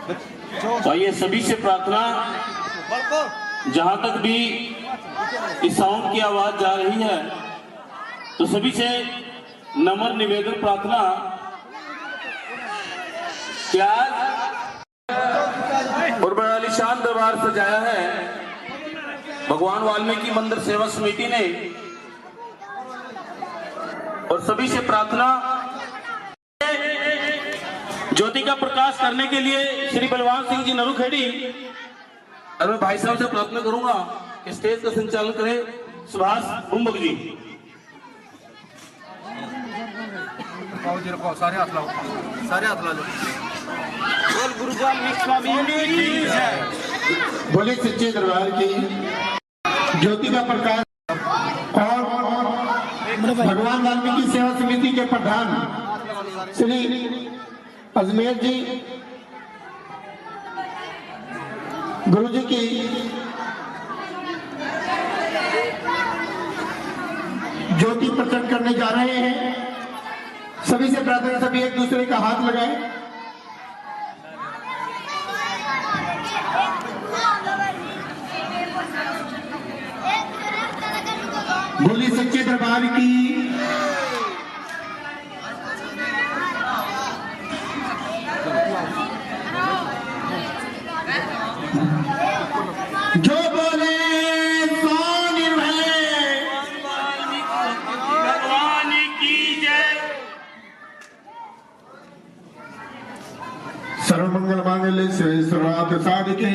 तो ये सभी से प्रार्थना, जहां तक भी इस साउंड की आवाज जा रही है तो सभी से नम्र निवेदन प्रार्थना कि आज और बड़ा आलीशान दरबार सजाया है भगवान वाल्मीकि मंदिर सेवा समिति ने। और सभी से प्रार्थना, ज्योति का प्रकाश करने के लिए श्री बलवान सिंह जी नरुखेड़ी, और मैं भाई साहब से प्रार्थना करूंगा कि स्टेज का संचालन करें सुभाष बुम्बक जी। सारे हाथ लाओ, सारे हाथ ला लो। बोल गुरु स्वामी की जय। बोले सच्चे दरबार की ज्योति का प्रकाश और भगवान वाल्मीकि सेवा समिति के प्रधान श्री अजमेर जी गुरु जी की ज्योति प्रकट करने जा रहे हैं। सभी से प्रार्थना, सभी एक दूसरे का हाथ लगाएं। बोली सच्चे दरबार की। जो बोले सो निर्भय भगवान की जय। सर्वमंगल मांगल्ये शिवे सर्वार्थ साधिके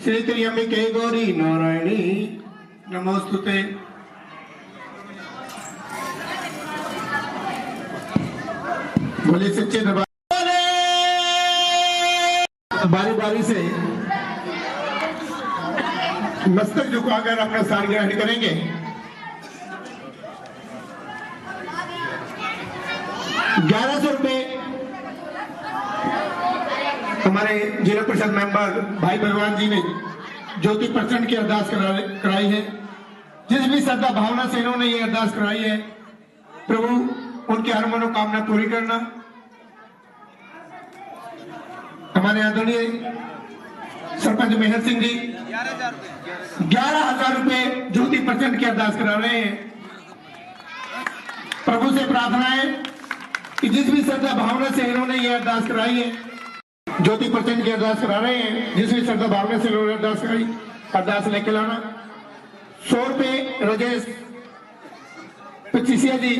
श्री त्र्यंबके गौरी नारायणी नमोस्तुते। बोले सच्चे दरबार। बारी बारी से मस्तक झुकाकर अपना स्थान ग्रहण करेंगे। ₹1100 हमारे जिला परिषद मेंबर भाई भगवान जी ने ज्योति प्रचंड की अरदास कराई है। जिस भी श्रद्धा भावना से इन्होंने ये अरदास कराई है, प्रभु उनकी हर मनोकामना पूरी करना। हमारे आदरणीय सरपंच मेहर सिंह जी 11,000 रुपए ज्योति प्रचंड की अरदास करा रहे हैं। प्रभु से प्रार्थना है कि जिस भी श्रद्धा भावना से इन्होंने ये अरदास कराई है, ज्योति प्रचंड की अरदास करा रहे हैं, जिस भी श्रद्धा भावना से इन्होंने अरदास कराई, अरदास लेके लाना। 100 रुपए राजेश पचीसिया जी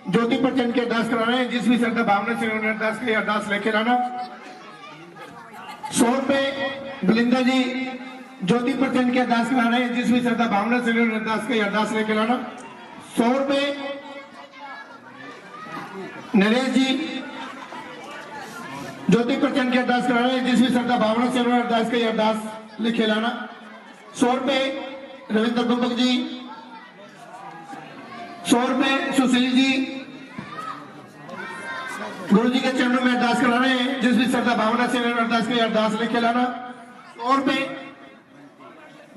ज्योति प्रचंड की अरदास करा रहे हैं, जिस भी श्रद्धा भावना से इन्होंने अरदास की, अरदास लेके लाना। 100 रुपए बलिंदा जी ज्योति प्रचंड की अरदास करा रहे हैं, जिस भी श्रद्धा भावना से इन्होंने अरदास की, अरदास लेके लाना। 100 रुपए नरेश जी ज्योति प्रचंड की अरदास करा रहे हैं, जिस भी श्रद्धा भावना से उन्होंने अरदास की, अरदास लिखे लाना। 100 रुपए रविंद्र बुम्बक जी, 100 रुपए सुशील जी गुरु जी के चरणों में अरदास करा रहे हैं, जिस भी श्रद्धा भावना से उन्होंने अरदास की, अरदास लिखे लाना। 100 रुपए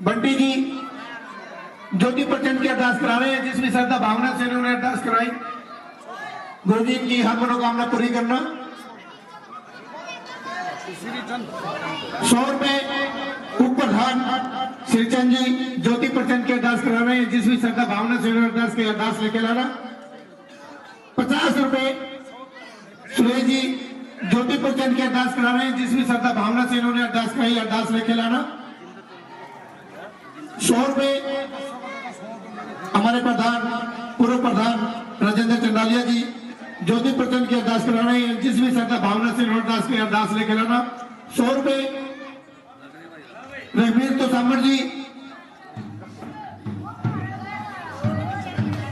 बंटी जी ज्योति प्रचंड की अरदास करा रहे हैं, जिस भी श्रद्धा भावना से उन्होंने अरदास कराई, गुरु जी की हर मनोकामना पूरी करना। 100 रुपए उप प्रधान श्रीचंद जी ज्योति प्रचंड की अरदास करा रहे हैं, जिस भी श्रद्धा भावना से उन्होंने अरदास की, अरदास लेके लाना। 50 रुपए सुरेश जी ज्योति प्रचंड की अरदास करा रहे हैं, जिस भी श्रद्धा भावना से इन्होंने अरदास कराई, अरदास लेके लाना। 100 रुपए हमारे प्रधान पूर्व प्रधान राजेंद्र चंडालिया जी ज्योति प्रचंड की अरदास करा रहे हैं, जिस भी श्रद्धा भावना से इन्होंने अरदास की, अरदास लेके लाना। 100 रुपए रघुवीर तो सामर जी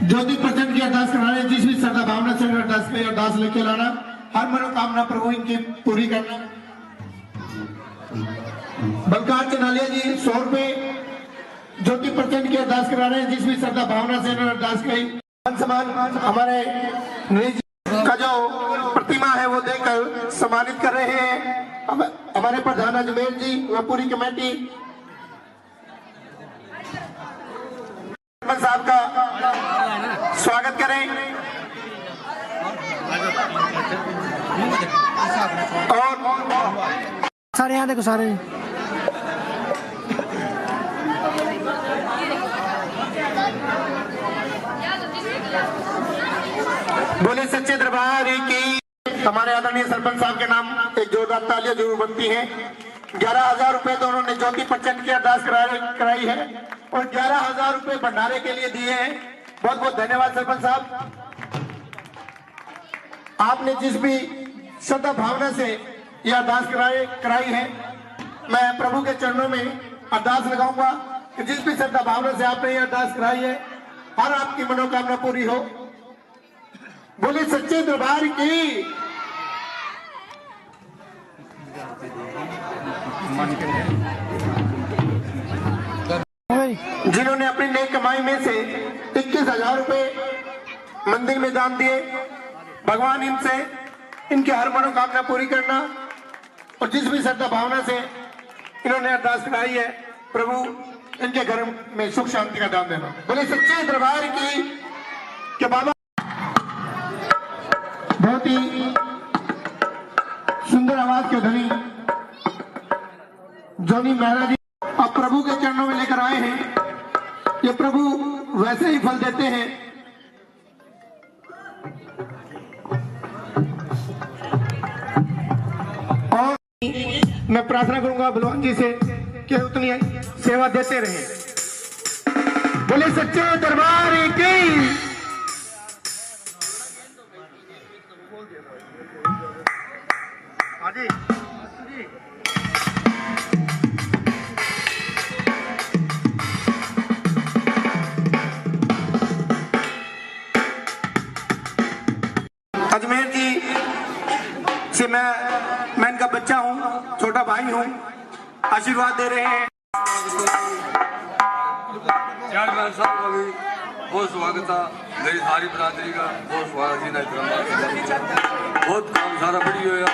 ज्योति प्रचंड की अरदास करा रहे हैं, जिस भी श्रद्धा भावना से अरदास की, अरदास लेके लाना। हर मनोकामना प्रभु इनकी पूरी करना। बलकार चनालिया जी 100 रुपए ज्योति प्रचंड की अरदास करा रहे हैं, जिस भी श्रद्धा भावना से इन्होंने अरदास की। सम्मान हमारे नरेश का जो प्रतिमा है वो देकर सम्मानित कर रहे हैं हमारे प्रधान अजमेर जी व पूरी कमेटी। साहब का स्वागत करें और सारे यहाँ देखो सारे। बोले सच्चे दरबार की। हमारे आदरणीय सरपंच साहब के नाम एक जोरदार तालियां जरूर बनती हैं। 11,000 रुपए तो उन्होंने ज्योति प्रचंड की अरदास कराई है और 11,000 रुपए भंडारे के लिए दिए हैं। बहुत बहुत धन्यवाद सरपंच साहब। आपने जिस भी श्रद्धा भावना से यह अरदास कराई है, मैं प्रभु के चरणों में अरदास लगाऊंगा कि जिस भी श्रद्धा भावना से आपने यह अरदास कराई है, हर आपकी मनोकामना पूरी हो। बोले सच्चे दरबार की। जिन्होंने अपनी नई कमाई में से 21,000 रुपए मंदिर में दान दिए, भगवान इनसे इनकी हर मनोकामना पूरी करना और जिस भी श्रद्धा भावना से इन्होंने अरदास कराई है, प्रभु इनके घर में सुख शांति का दान देना। बोले सच्चे दरबार की। कि बाबा बहुत ही सुंदर आवाज के धनी जोनी मेहरा जी अब प्रभु के चरणों में लेकर आए हैं। ये प्रभु वैसे ही फल देते हैं। और मैं प्रार्थना करूंगा बलवान जी से कि उतनी सेवा देते रहे। बोले सच्चे दरबार की। अजमेर जी से मैं इनका बच्चा हूँ, छोटा भाई हूँ, आशीर्वाद दे रहे हैं। चेयरमैन साहब का भी बहुत स्वागत है, मेरी सारी बरादरी का बहुत स्वागत है। बहुत काम सारा बड़ी होया,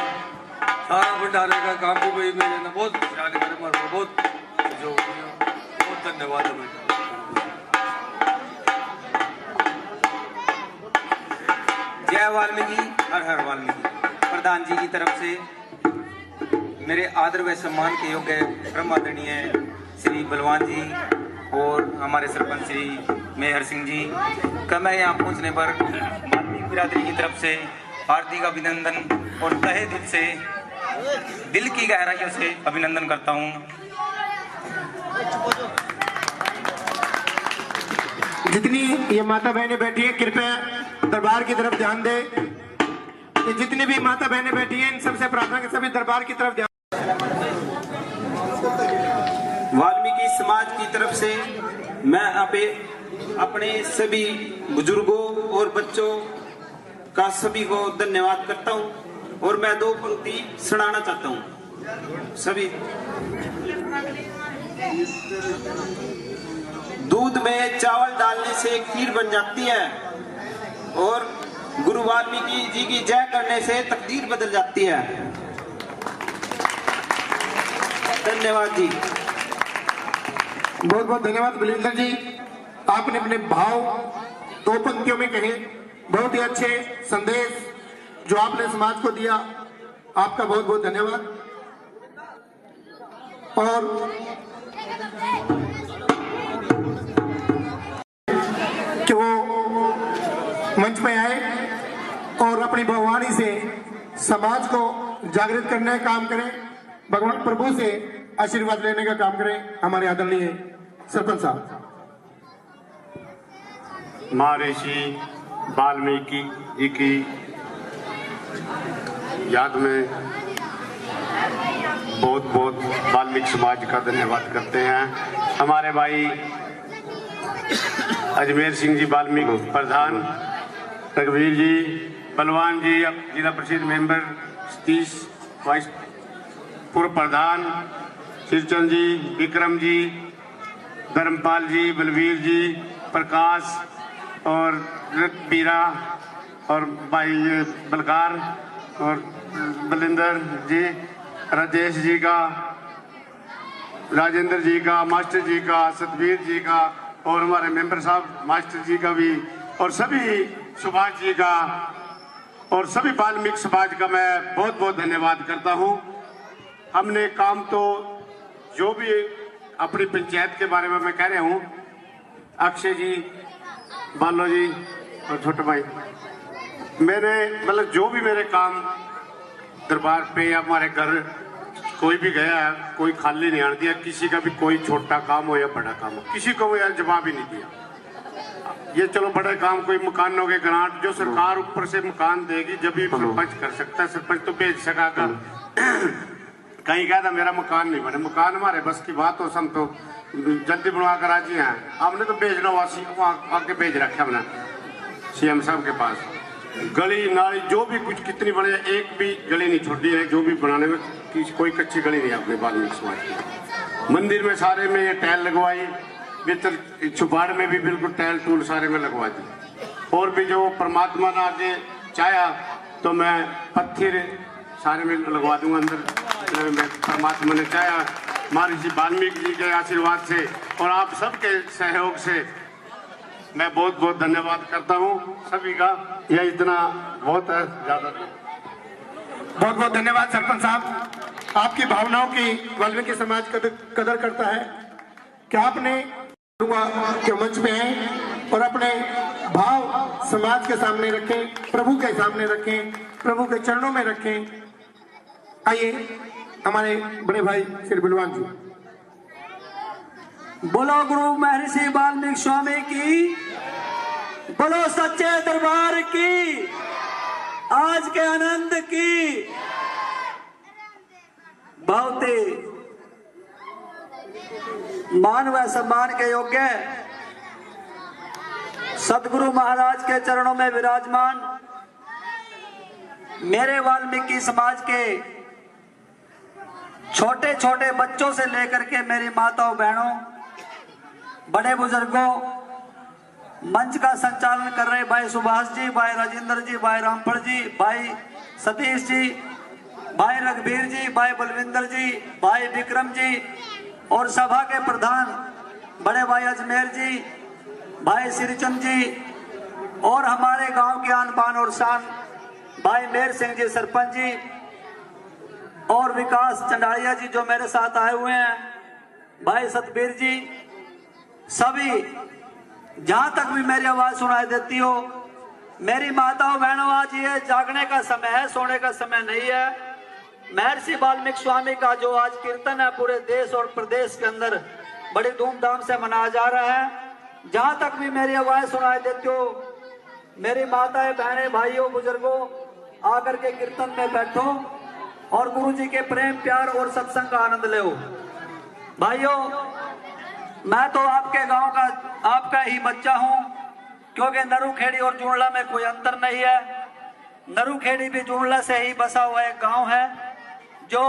सारा भंडारे का काम भी भाई मेरे ना बहुत बहुत धन्यवाद है। जय वाल्मीकि, हर हर वाल्मीकि। प्रधान जी की तरफ से मेरे आदर व सम्मान के योग्य परम आदरणीय श्री बलवान जी और हमारे सरपंच श्री मेहर सिंह जी का मैं यहाँ पहुँचने पर वाल्मीकि बिरादरी की तरफ से हार्दिक अभिनंदन और तहे दिल से, दिल की गहराइयों से अभिनंदन करता हूँ। जितनी ये माता बहनें बैठी हैं, कृपया दरबार की तरफ ध्यान दे। ये जितनी भी माता बहनें बैठी हैं, इन सबसे प्रार्थना के सभी दरबार की तरफ ध्यान। वाल्मीकि समाज की तरफ से मैं अपने सभी बुजुर्गों और बच्चों का सभी को धन्यवाद करता हूं और मैं दो पंक्ति सुनाना चाहता हूं। सभी दूध में चावल डालने से खीर बन जाती है और गुरु वाल्मीकि जी की जय करने से तकदीर बदल जाती है। धन्यवाद जी। बहुत बहुत धन्यवाद बलिंदर जी। आपने अपने भाव दो पंक्तियों में कहे, बहुत ही अच्छे संदेश जो आपने समाज को दिया, आपका बहुत बहुत धन्यवाद। और कि वो मंच में आए और अपनी भगवानी से समाज को जागृत करने का काम करें, भगवान प्रभु से आशीर्वाद लेने का काम करें। हमारे आदरणीय सरपंच साहब। महर्षि वाल्मीकि जी की याद में बहुत बहुत वाल्मीकि समाज का धन्यवाद करते हैं। हमारे भाई अजमेर सिंह जी वाल्मीकि प्रधान, रघुवीर जी, बलवान जी जिला परिषद मेंबर, सतीश वाइस पूर्व प्रधान, शिवचंद जी, विक्रम जी, धर्मपाल जी, बलवीर जी, प्रकाश और बीरा और भाई बलकार और बलिंदर जी, राजेश जी का, राजेंद्र जी का, मास्टर जी का, सतबीर जी का और हमारे मेंबर साहब मास्टर जी का भी और सभी सुभाष जी का और सभी वाल्मीकि समाज का मैं बहुत बहुत धन्यवाद करता हूं। हमने काम तो जो भी अपनी पंचायत के बारे में मैं कह रहा हूँ, अक्षय जी, बालो जी और छोटे भाई, मैंने मतलब जो भी मेरे काम दरबार पे या हमारे घर कोई भी गया है, कोई खाली नहीं आने दिया। किसी का भी कोई छोटा काम हो या बड़ा काम हो, किसी को यार जवाब ही नहीं दिया। ये चलो बड़े काम कोई मकान हो गए, ग्रांट जो सरकार ऊपर से मकान देगी जब भी सरपंच कर सकता है। सरपंच तो भेज सका कर कहीं कहा था मेरा मकान नहीं बने, मकान हमारे बस की बात हो, हम तो जल्दी बनवा कर राजी हैं। हमने तो भेजना वहाँ आके भेज रखे हमने सीएम साहब के पास। गली नाली जो भी कुछ कितनी बने, एक भी गली नहीं छोड़ी है जो भी बनाने में, कोई कच्ची गली नहीं अपने वाल्मीकि समाज की। मंदिर में सारे में ये टाइल लगवाई, भीतर छुपाड़ में भी बिल्कुल टाइल टूल सारे में लगवा दी। और भी जो परमात्मा ने आगे चाहा तो मैं पत्थर सारे में लगवा दूंगा अंदर। मैं परमात्मा ने चाहा महर्षि वाल्मीकि जी के आशीर्वाद से और आप सबके सहयोग से मैं बहुत बहुत धन्यवाद करता हूँ सभी का। यह इतना बहुत है, ज्यादा बहुत बहुत धन्यवाद सरपंच साहब, आपकी भावनाओं की वाल्मीकि समाज कदर करता है कि आपने के मंच पे आए और अपने भाव समाज के सामने रखें, प्रभु के सामने रखें, प्रभु के चरणों में रखें। आइए हमारे बड़े भाई श्री बलवान जी। बोलो गुरु महर्षि वाल्मीकि स्वामी की, बोलो सच्चे दरबार की, आज के आनंद की। बहुत ही मान व सम्मान के योग्य सदगुरु महाराज के चरणों में विराजमान मेरे वाल्मीकि समाज के छोटे छोटे बच्चों से लेकर के मेरी माताओं बहनों, बड़े बुजुर्गों, मंच का संचालन कर रहे भाई सुभाष जी, भाई राजेंद्र जी, भाई रामफल जी, भाई सतीश जी, भाई रघुवीर जी, भाई बलविंदर जी, भाई विक्रम जी और सभा के प्रधान बड़े भाई अजमेर जी, भाई श्रीचंद जी और हमारे गांव के आन बान और शान भाई मेहर सिंह जी सरपंच जी और विकास चंडालिया जी जो मेरे साथ आए हुए हैं, भाई सतबीर जी, सभी जहां तक भी मेरी आवाज सुनाई देती हो, मेरी माताओं बहनों, आज ये जागने का समय है, सोने का समय नहीं है। महर्षि वाल्मीकि स्वामी का जो आज कीर्तन है पूरे देश और प्रदेश के अंदर बड़ी धूमधाम से मनाया जा रहा है। जहां तक भी मेरी आवाज सुनाई देती हो, मेरी माताएं बहनें भाइयों बुजुर्गों, आकर के कीर्तन में बैठो और गुरु जी के प्रेम प्यार और सत्संग का आनंद लो। भाइयों, मैं तो आपके गांव का आपका ही बच्चा हूं, क्योंकि नरूखेड़ी और जुड़ला में कोई अंतर नहीं है। नरूखेड़ी भी जुड़ला से ही बसा हुआ एक गांव है, जो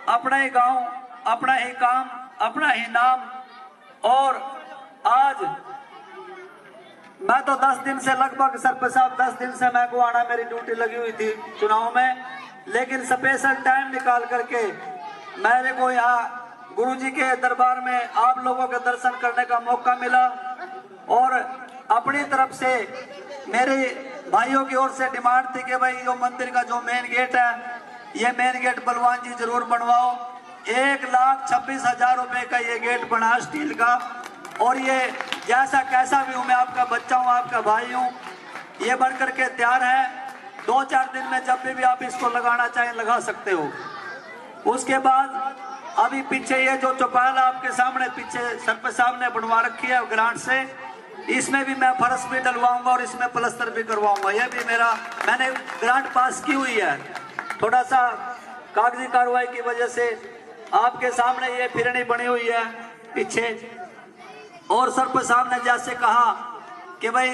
अपना ही गांव, अपना ही काम, अपना ही नाम। और आज मैं तो 10 दिन से लगभग सरपंच साहब 10 दिन से मैं को आना, मेरी ड्यूटी लगी हुई थी चुनाव में, लेकिन स्पेशल टाइम निकाल करके मेरे को यहाँ गुरुजी के दरबार में आप लोगों के दर्शन करने का मौका मिला। और अपनी तरफ से मेरे भाइयों की ओर से डिमांड थी कि भाई जो मंदिर का जो मेन गेट है, ये मेन गेट बलवान जी जरूर बनवाओ। 1,26,000 रुपए का ये गेट बना स्टील का, और ये जैसा कैसा भी हूँ, मैं आपका बच्चा हूँ, आपका भाई हूँ, ये बन करके तैयार है। 2-4 दिन में जब भी आप इसको लगाना चाहें लगा सकते हो। उसके बाद अभी पीछे ये जो चौपाल आपके सामने पीछे सरपंच साहब ने बनवा रखी है ग्रांट से, इसमें भी मैं फर्श भी डलवाऊंगा और इसमें प्लस्तर भी करवाऊंगा। यह भी मैंने ग्रांट पास की हुई है। थोड़ा सा कागजी कार्रवाई की वजह से आपके सामने ये फिरनी बनी हुई है पीछे। और सरपंच साहब ने जैसे कहा कि भाई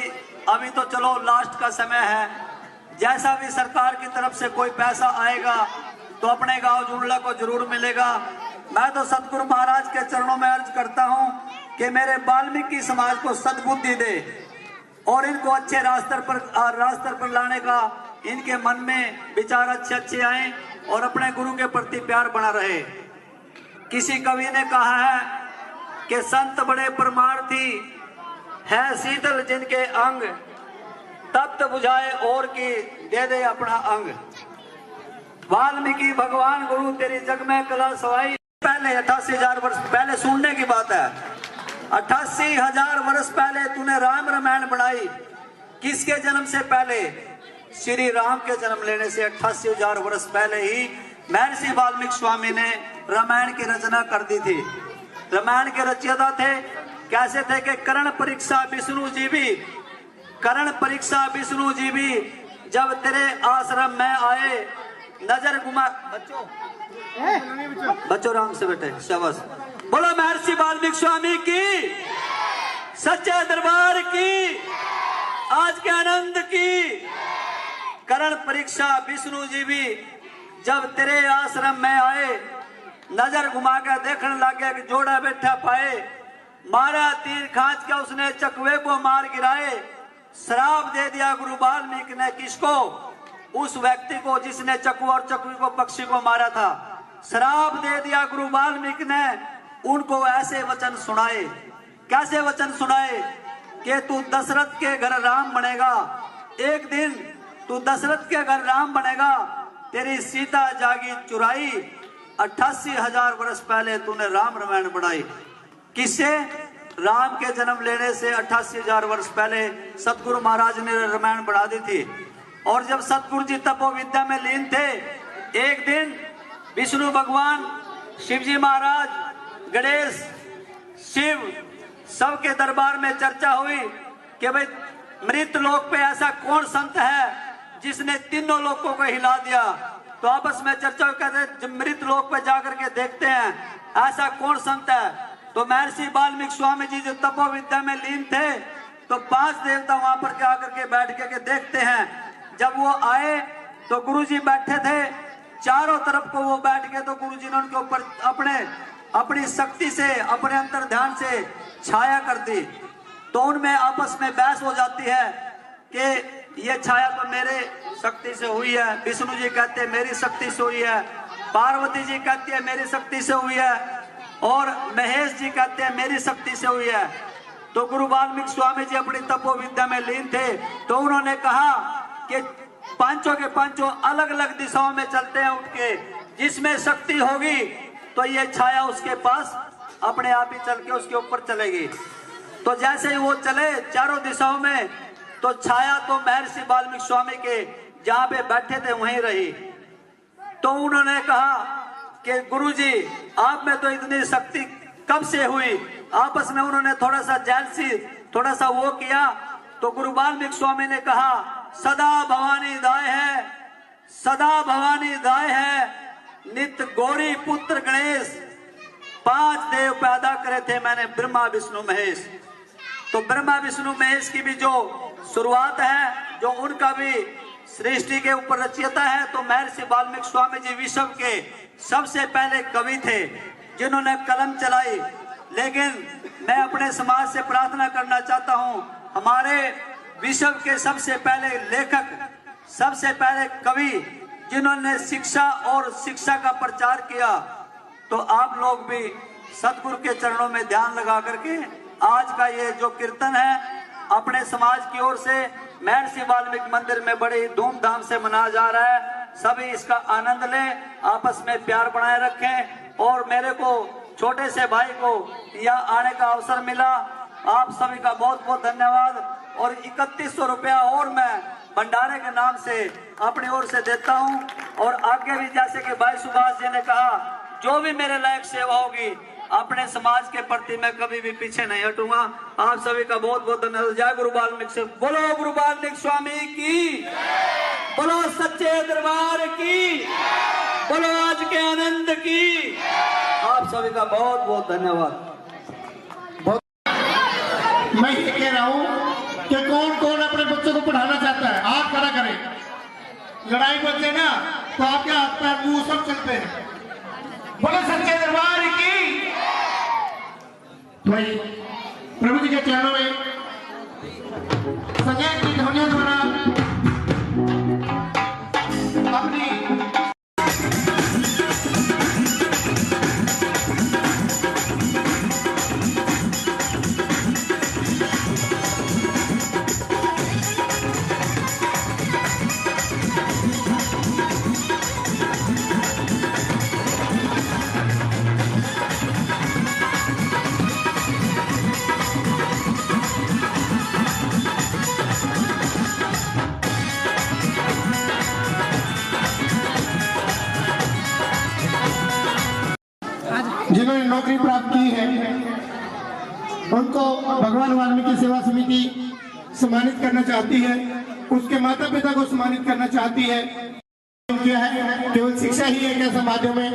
अभी तो चलो लास्ट का समय है, जैसा भी सरकार की तरफ से कोई पैसा आएगा तो अपने गांव जुड़ला को जरूर मिलेगा। मैं तो सतगुरु महाराज के चरणों में अर्ज करता हूं कि मेरे वाल्मीकि समाज को सद्बुद्धि दे और इनको अच्छे रास्ते पर लाने का इनके मन में विचार अच्छे आए और अपने गुरु के प्रति प्यार बना रहे। किसी कवि ने कहा है कि संत बड़े परमार्थी है, शीतल जिनके अंग, तप्त बुझाए और की दे दे अपना अंग। वाल्मीकि भगवान गुरु तेरी जग में कला सवाई। पहले 88,000 वर्ष पहले सुनने की बात है, 88,000 वर्ष पहले तूने राम रामायण बनाई। किसके जन्म से पहले? श्री राम के जन्म लेने से 88,000 वर्ष पहले ही महर्षि वाल्मीकि स्वामी ने रामायण की रचना कर दी थी। रामायण के रचयिता थे, कैसे थे कि कर्ण परीक्षा विष्णु जी भी, कर्ण परीक्षा विष्णु जी भी जब तेरे आश्रम में आए, नजर घुमा, बच्चों राम से बेटे, शाबाश। बोलो महर्षि वाल्मीकि स्वामी की, सच्चे दरबार की, आज के आनंद की। कर्ण परीक्षा विष्णु जी भी जब तेरे आश्रम में आए, नजर घुमा कर देखने लगे कि जोड़ा बैठा पाए, मारा तीर खांच के उसने चकवे को मार गिराए। श्राप दे दिया गुरु वाल्मीकि ने किसको? उस व्यक्ति को जिसने चकवा और चकवी को पक्षी को मारा था। श्राप दे दिया गुरु वाल्मीकि ने, उनको ऐसे वचन सुनाए। कैसे वचन सुनाए? कि तू दशरथ के घर राम बनेगा, एक दिन तू दशरथ के घर राम बनेगा, तेरी सीता जागी चुराई। 88,000 वर्ष पहले तूने राम रामायण बनाई। किससे? राम के जन्म लेने से 88,000 वर्ष पहले सतगुरु महाराज ने रामायण बना दी थी। और जब सतगुरु जी तपो विद्या में लीन थे, एक दिन विष्णु भगवान, शिव जी महाराज, गणेश, शिव, सबके दरबार में चर्चा हुई कि भाई मृत लोक पे ऐसा कौन संत है जिसने तीनों लोकों को हिला दिया। तो आपस में चर्चा हुई, कहते मृत लोक पे जाकर के देखते हैं ऐसा कौन संत है। तो महर्षि वाल्मीकि स्वामी जी जो तपो विद्या में लीन थे, तो 5 देवता वहां पर आकर के बैठ के देखते हैं। जब वो आए तो गुरुजी बैठे थे, चारों तरफ को वो बैठ के, तो गुरुजी ने उनके ऊपर अपनी शक्ति से, अपने अंतर ध्यान से छाया कर दी। तो उनमें आपस में बहस हो जाती है कि ये छाया तो मेरे शक्ति से हुई है, विष्णु जी कहते हैं मेरी शक्ति से हुई है, पार्वती जी कहती है मेरी शक्ति से हुई है, और महेश जी कहते हैं मेरी शक्ति से हुई है। तो गुरु वाल्मीकि स्वामी जी अपनी तपो विद्या में लीन थे, तो उन्होंने कहा कि पांचों के पांचों अलग अलग दिशाओं में चलते हैं उठ के, जिसमें शक्ति होगी तो ये छाया उसके पास अपने आप ही चल के उसके ऊपर चलेगी। तो जैसे ही वो चले चारों दिशाओं में, तो छाया तो महर्षि वाल्मीकि स्वामी के जहां पे बैठे थे वहीं रही। तो उन्होंने कहा कि गुरुजी आप में तो इतनी शक्ति कब से हुई? आपस में उन्होंने थोड़ा सा जेलसी, थोड़ा सा वो किया। तो गुरु वाल्मीकि स्वामी ने कहा सदा भवानी दाय है, सदा भवानी दाय है, नित्य गौरी पुत्र गणेश, 5 देव पैदा करे थे मैंने, ब्रह्मा विष्णु महेश। तो ब्रह्मा विष्णु महेश की भी जो शुरुआत है, जो उनका भी सृष्टि के ऊपर रचयिता है, तो महर्षि वाल्मीकि स्वामी जी विश्व के सबसे पहले कवि थे जिन्होंने कलम चलाई। लेकिन मैं अपने समाज से प्रार्थना करना चाहता हूं, हमारे विश्व के सबसे पहले लेखक, सबसे पहले कवि जिन्होंने शिक्षा और शिक्षा का प्रचार किया, तो आप लोग भी सतगुरु के चरणों में ध्यान लगा करके आज का ये जो कीर्तन है अपने समाज की ओर से महर्षि वाल्मीकि मंदिर में बड़े धूमधाम से मनाया जा रहा है। सभी इसका आनंद लें, आपस में प्यार बनाए रखें। और मेरे को छोटे से भाई को यहाँ आने का अवसर मिला, आप सभी का बहुत बहुत धन्यवाद। और 3100 रुपया और मैं भंडारे के नाम से अपनी ओर से देता हूँ। और आगे भी जैसे कि भाई सुभाष जी ने कहा, जो भी मेरे लायक सेवा होगी अपने समाज के प्रति मैं कभी भी पीछे नहीं हटूंगा। आप सभी का बहुत बहुत धन्यवाद। जय गुरु वाल्मीकि से, बोलो गुरु वाल्मीकि स्वामी की, बोलो सच्चे दरबार की, बोलो आज के आनंद की। आप सभी का बहुत बहुत धन्यवाद। मैं ये कह रहा हूँ कि कौन कौन अपने बच्चों को पढ़ाना चाहता है, हाथ खड़ा करें। लड़ाई बचे ना तो आपके हाथ पैर मुंह सब चलते हैं। बोलो सच्चे दरबार की। भाई प्रभु जी के चरणों में संजय की ध्वनियों द्वारा अपनी जिन्होंने नौकरी प्राप्त की है उनको भगवान वाल्मीकि सेवा समिति सम्मानित करना चाहती है, उसके माता पिता को सम्मानित करना चाहती है। क्या है, केवल शिक्षा ही एक ऐसा माध्यम है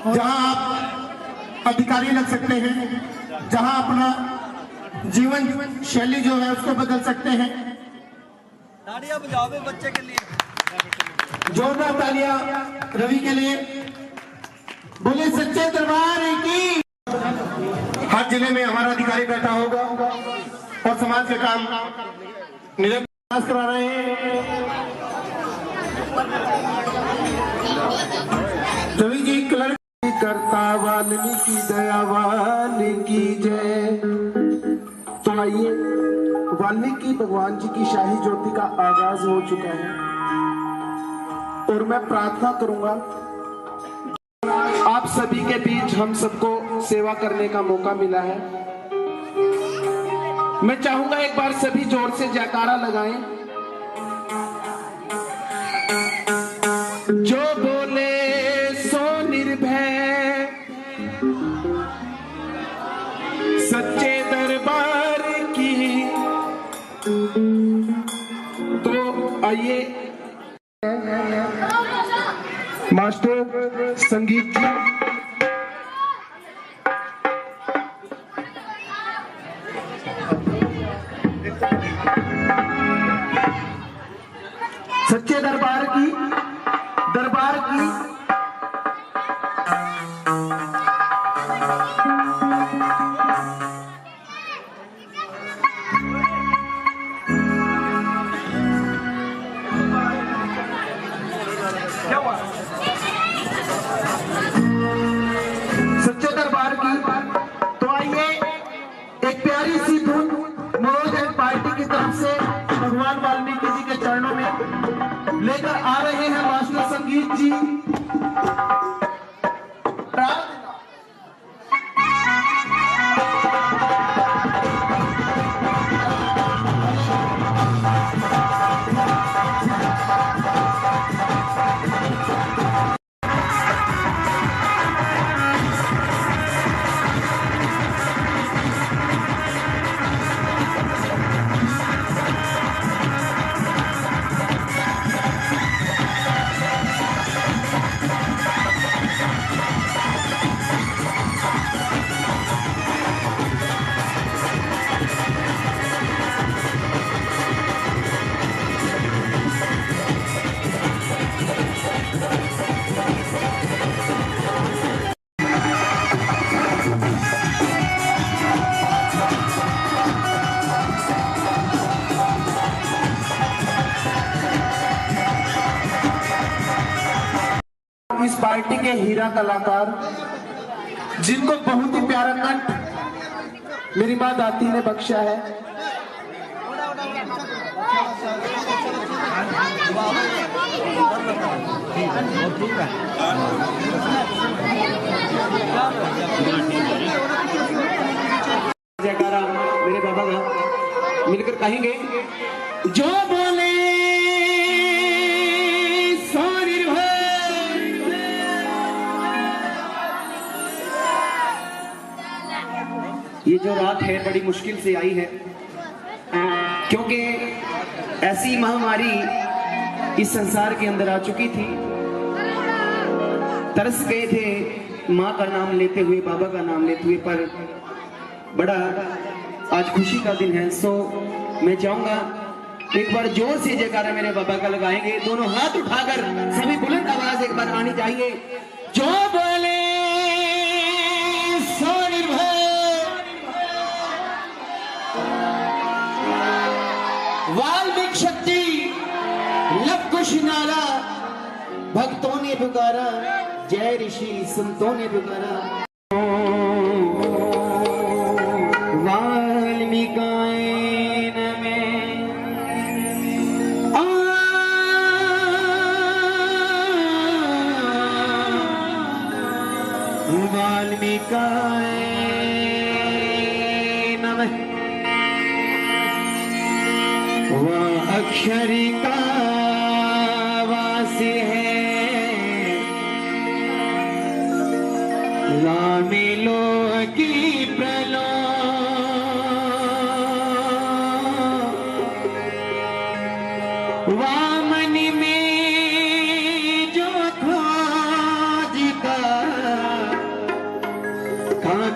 जहां आप अधिकारी लग सकते हैं, जहां अपना जीवन शैली जो है उसको बदल सकते हैं। तालियां बजाओ बच्चे के लिए, जोरदार तालियां रवि के लिए। बोले सच्चे दरबार की। हर जिले में हमारा अधिकारी बैठा होगा और समाज के काम निरंतर करा रहे हैं। रवि जी क्लर्क करता वाल्मीकि दया वाल्मीकि जय। तो आइए, वाल्मीकि भगवान जी की शाही ज्योति का आगाज हो चुका है और मैं प्रार्थना करूंगा आप सभी के बीच हम सबको सेवा करने का मौका मिला है। मैं चाहूंगा एक बार सभी जोर से जयकारा लगाएं। जो बोले सो निर्भय, सच्चे दरबार की। तो आइए मास्टर संगीत जी। सच्चे दरबार की तो आइए एक प्यारी सी धुन मनोज एंड पार्टी की तरफ से भगवान वाल्मीकि जी के चरणों में लेकर आ रहे हैं मास्टर संगीत जी। इस पार्टी के हीरा कलाकार जिनको बहुत ही प्यारा कंठ मेरी मां दाती ने बख्शा है। जयकारा मेरे बाबा का मिलकर कहेंगे। जो बोले ये जो रात है बड़ी मुश्किल से आई है, क्योंकि ऐसी महामारी इस संसार के अंदर आ चुकी थी। तरस गए थे माँ का नाम लेते हुए, बाबा का नाम लेते हुए, पर बड़ा आज खुशी का दिन है। सो मैं चाहूंगा एक बार जोर से जयकारा मेरे बाबा का लगाएंगे। दोनों हाथ उठाकर सभी बुलंद आवाज एक बार आनी चाहिए। जो बोले सो निर्भय, वाल्मीकि शक्ति लब कुश नारा, भक्तों ने पुकारा, जय ऋषि संतों ने पुकारा। वाल्मीकाय नमः। वाल्मीकाय नमः। वह अक्षरी का वासी है, रामेलो की प्रलो वामन में जो खोज का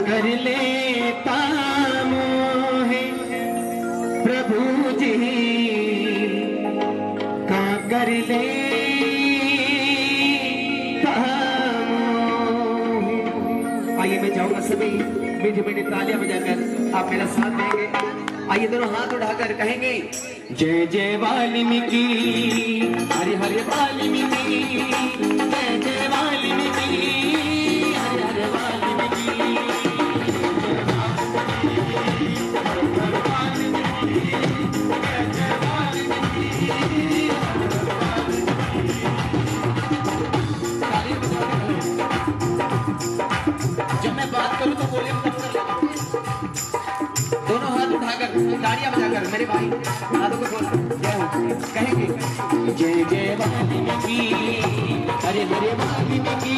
कर लेता मोहे प्रभु जी का कर ले आइए मैं चाहूंगा सभी मीठी मीठी तालियां बजाकर आप मेरा साथ देंगे। आइए दोनों हाथ उठाकर कहेंगे जय जय वाल्मीकि हरि हरि वाल्मीकि जय जय वाल्मीकि हरि हरि वाल्मीकि जब मैं बात करूं तो वॉल्यूम कम कर लेना। दोनों हाथ उठाकर तालियां बजाकर मेरे भाई हाथों को बोल कहेंगे जय जय वाल्मीकि हरे हरे वाल्मीकि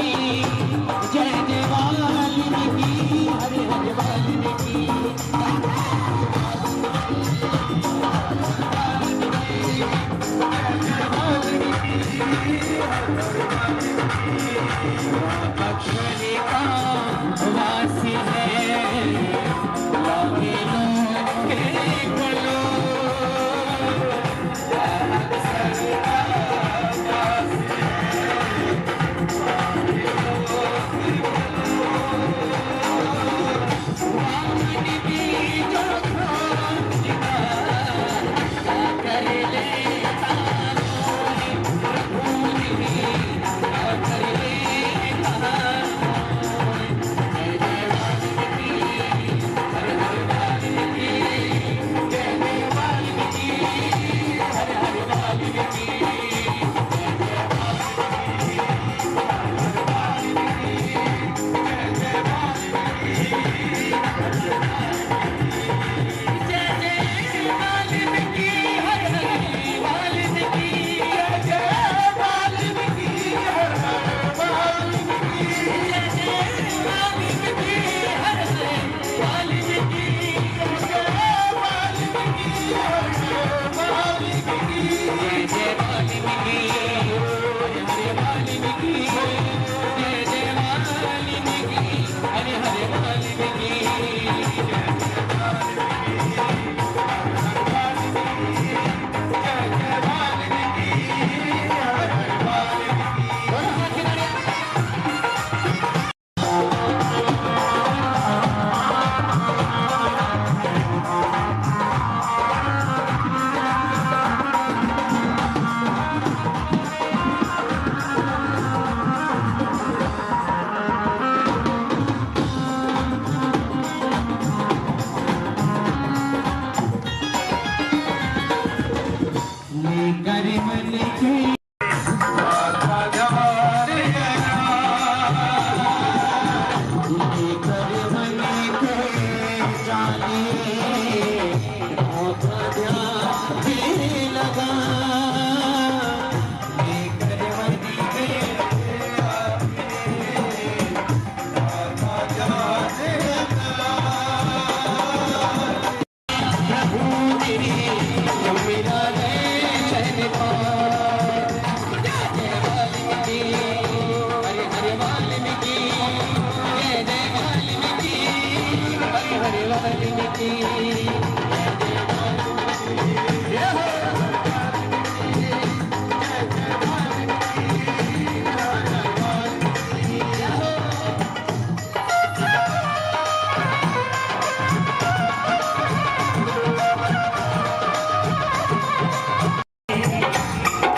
जय जय वाल्मीकि हरे हरे वाल्मीकि अक्षरे का वासी है लागे के बोलो अक्षरे का वासी वाल्मीकि जो खोज कर लेता प्रभु जी कर लेता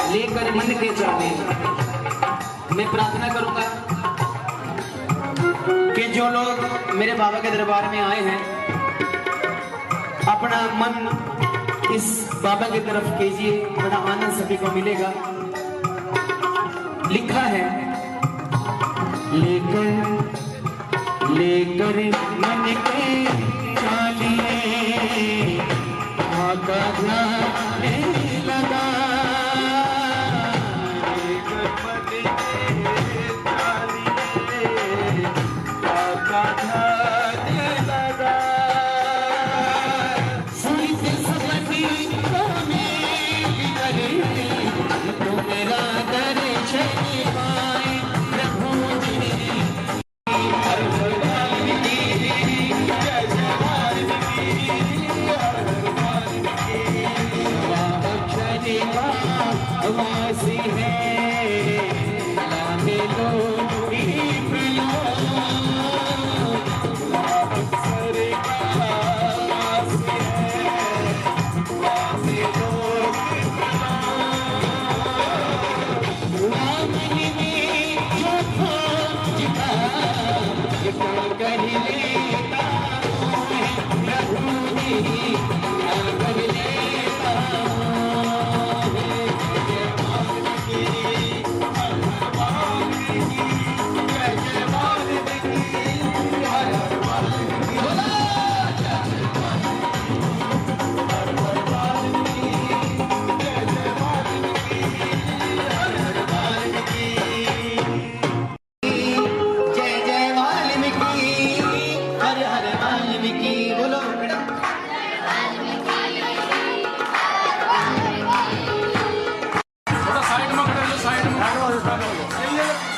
लेकर मन के चलने मैं प्रार्थना करूंगा कि जो लोग मेरे बाबा के दरबार में आए हैं अपना मन इस बाबा की तरफ कीजिए, बड़ा आनंद सभी को मिलेगा। लिखा है लेकर लेकर मन के चालिए आका ध्यान लगा लेकर मन के चालिए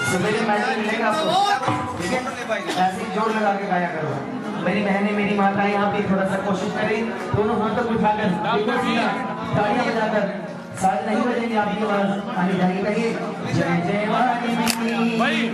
सवेरे मैडल मिलेगा आपको, ठीक है? ऐसे ही जोर लगा के गाया करो। मेरी बहनें, मेरी माताएं, आप भी थोड़ा सा कोशिश करें, दोनों हाथों को उठाकर बिल्कुल सीधा तालियां बजाकर। साज नहीं बजेंगे, आपकी आवाज आनी चाहिए। कहिए जय जय वाणी।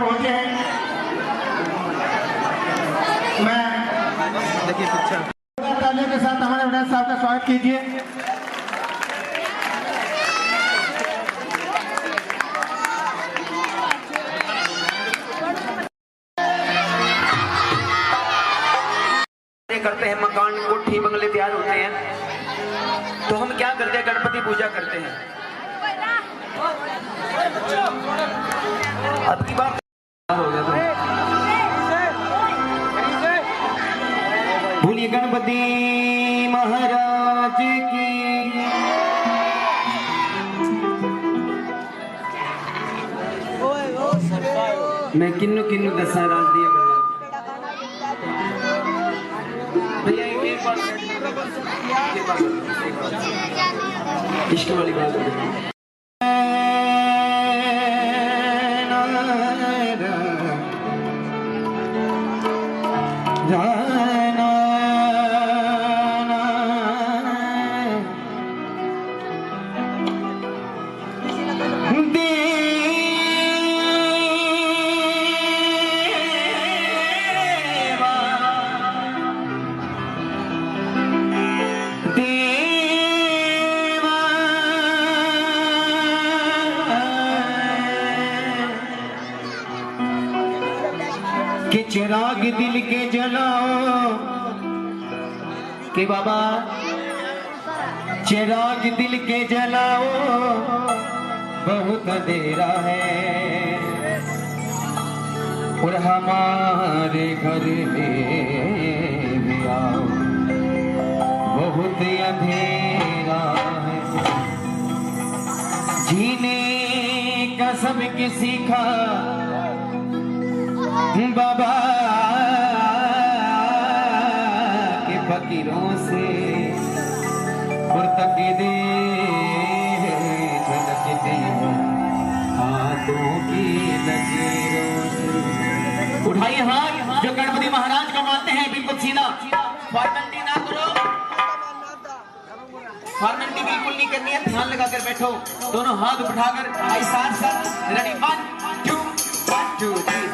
पहुंचे हैं। मैं तालियों के साथ हमारे विधायक साहब का स्वागत कीजिए। करते हैं, मकान कोठी बंगले तैयार होते हैं, तो हम क्या करते हैं? गणपति पूजा करते हैं। अब की बात हो गया तो बोलिए गणपति महाराज की। मैं किन्नू किन्नू दशहरा दिया भैया, इश्क वाली बात कि चिराग दिल के जलाओ, कि बाबा चिराग दिल के जलाओ, बहुत अंधेरा है और हमारे घर में भी आओ, बहुत अंधेरा है। जीने का सबके सीखा बाबा के फकीरों से, और तकदे झलकते हाथों की लकीरों से। उठाइए हाथ जो गणपति महाराज को मानते हैं, बिल्कुल सीधा, फॉर्मेलिटी ना करो, फॉर्मेलिटी बिल्कुल नहीं करनी है, ध्यान लगाकर बैठो। दोनों हाथ उठाकर आई साथ साथ, रेडी 1 2 1 2 3।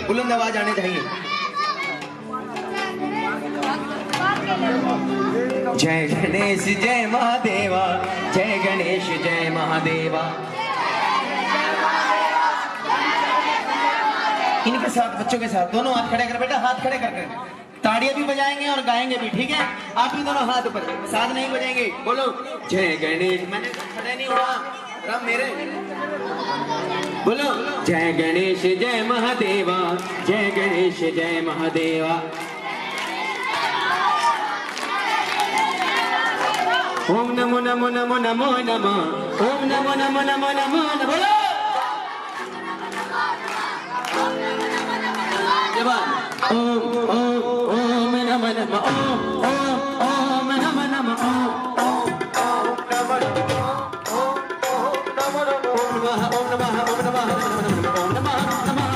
बुलंद आवाज आने चाहिए। जय गणेश जय महादेवा, जय गणेश जय महादेवा। इनके साथ, बच्चों के साथ, दोनों हाथ खड़े कर बेटा, हाथ खड़े कर ताड़ियां भी बजाएंगे और गाएंगे भी, ठीक है? आप भी दोनों हाथ ऊपर, साथ नहीं बजाएंगे। बोलो जय गणेश, मैंने खड़े नहीं हुआ राम मेरे। बोलो जय गणेश जय महादेवा, जय गणेश जय महादेवा। ओम नमो नमो नमो नमो नमः, ओम नमो नमो नमो नमो नमः। बोलो ओम ओम ओम नमो नमः, ओम ओम ओम नमो नमः, ओम ओम नमो नमः, ओम नमः ओम नमः ओम नमः ओम नमः नमः।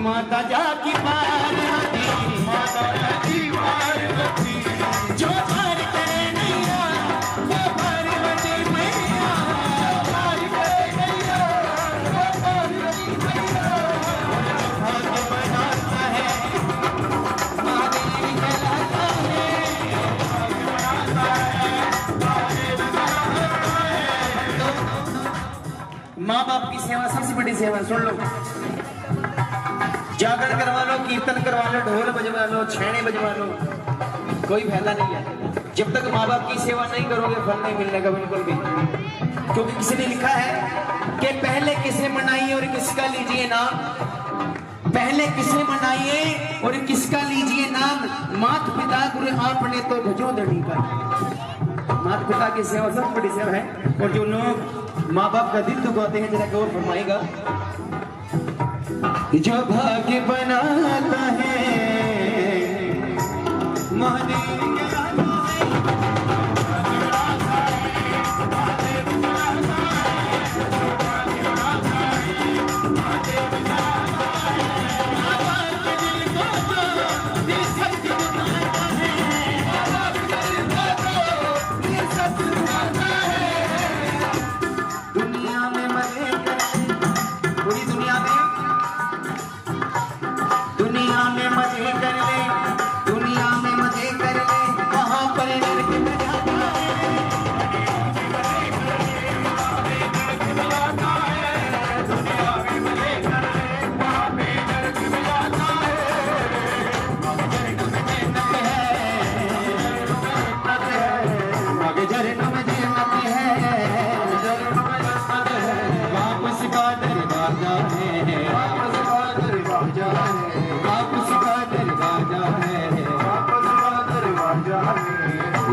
माता जाकी पार्वती, माता जाकी पार्वती, जो पार करे नैया वो पार्वती मैया, पार करे नैया वो पार्वती मैया। भाग्य बनाता है महादेव कहलाता है, माँ बाप की सेवा सबसे बड़ी सेवा। सुन लो, जागरण करवा लो, कीर्तन करवा लो, ढोल बजवा लो, छेने बजवा लो, कोई फायदा नहीं है जब तक माँ बाप की सेवा नहीं करोगे, फल नहीं मिलने का बिल्कुल भी। क्योंकि किसी ने लिखा है कि पहले किसे मनाइए और किसका लीजिए नाम, पहले किसे मनाइए और किसका लीजिए नाम। मात पिता गुरु आपने तो भजो धनी का। माता पिता की सेवा सबसे बड़ी सेवा है। और जो लोग माँ बाप का दिल दुखाते हैं, जरा गौर फरमाएगा, जो भाग्य बनाता है महादेव कहलाता दुनिया में मजे पूरी दुनिया में मजे कर ले, दुनिया में मजे कर ले, वहां पर नरक में जाता है। दुनिया में मजे कर ले, वहां पे नरक में जाता है। झरनों में जन्नत है, वापस का दरवाजा है, वापस का दरवाजा है, वापस का दरवाजा है, वापस का दरवाजा है।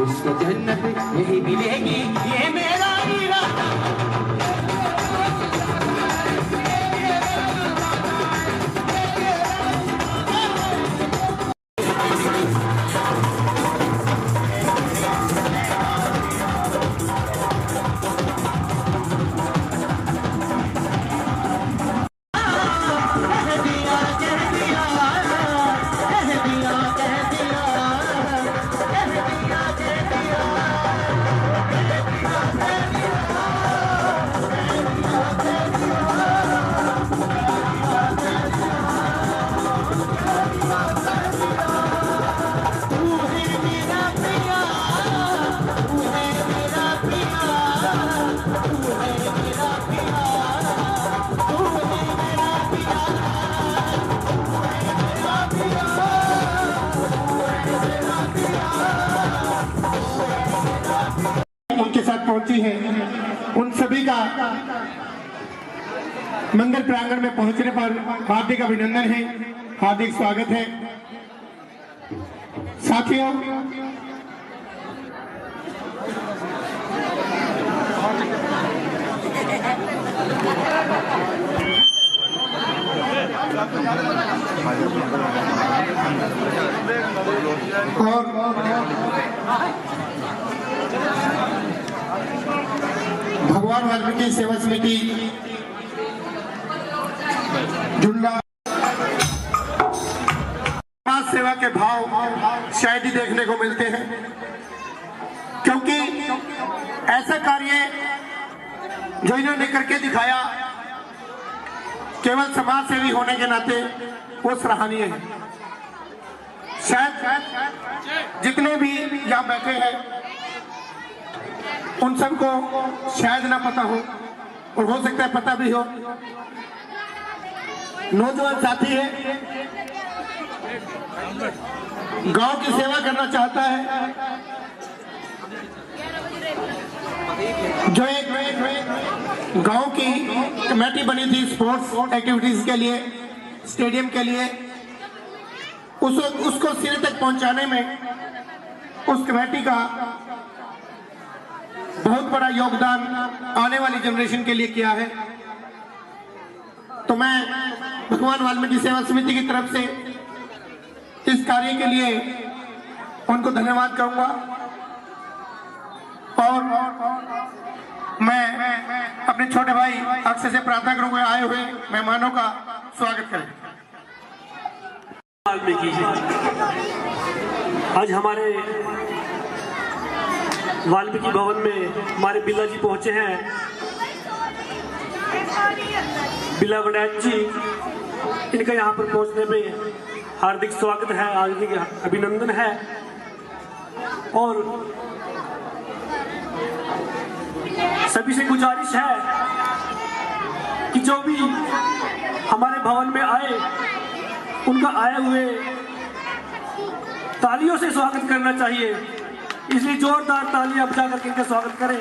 उसको जन्नत यही मिलेगी, ये मेरा इरादा। उनके साथ पहुंची है, उन सभी का मंगल प्रांगण में पहुंचने पर हार्दिक अभिनंदन है, हार्दिक स्वागत है। साथियों, और वाल्मीकि सेवा समिति झुंडा समाज सेवा के भाव शायद ही देखने को मिलते हैं, क्योंकि ऐसा कार्य जो इन्होंने करके दिखाया केवल समाज सेवी होने के नाते वो सराहनीय है। शायद जितने भी यहाँ बैठे हैं उन सबको शायद ना पता हो, और हो सकता है पता भी हो। नौजवान साथी है, गांव की सेवा करना चाहता है, जो एक गांव की कमेटी बनी थी स्पोर्ट्स एक्टिविटीज के लिए, स्टेडियम के लिए, उसको सिरे तक पहुंचाने में उस कमेटी का बहुत बड़ा योगदान आने वाली जनरेशन के लिए किया है। तो मैं भगवान वाल्मीकि सेवा समिति की तरफ से इस कार्य के लिए उनको धन्यवाद कहूंगा, और मैं अपने छोटे भाई अक्षय से प्रार्थना करूंगा आए हुए मेहमानों का स्वागत करें। वाल्मीकि जी आज हमारे वाल्मीकि भवन में हमारे बिल्ला जी पहुंचे हैं। बिल्ला वड़ैच जी, इनका यहाँ पर पहुंचने में हार्दिक स्वागत है, हार्दिक अभिनंदन है। और सभी से गुजारिश है कि जो भी हमारे भवन में आए उनका आए हुए तालियों से स्वागत करना चाहिए, इसलिए जोरदार तालियां बजा करके इनका स्वागत करें।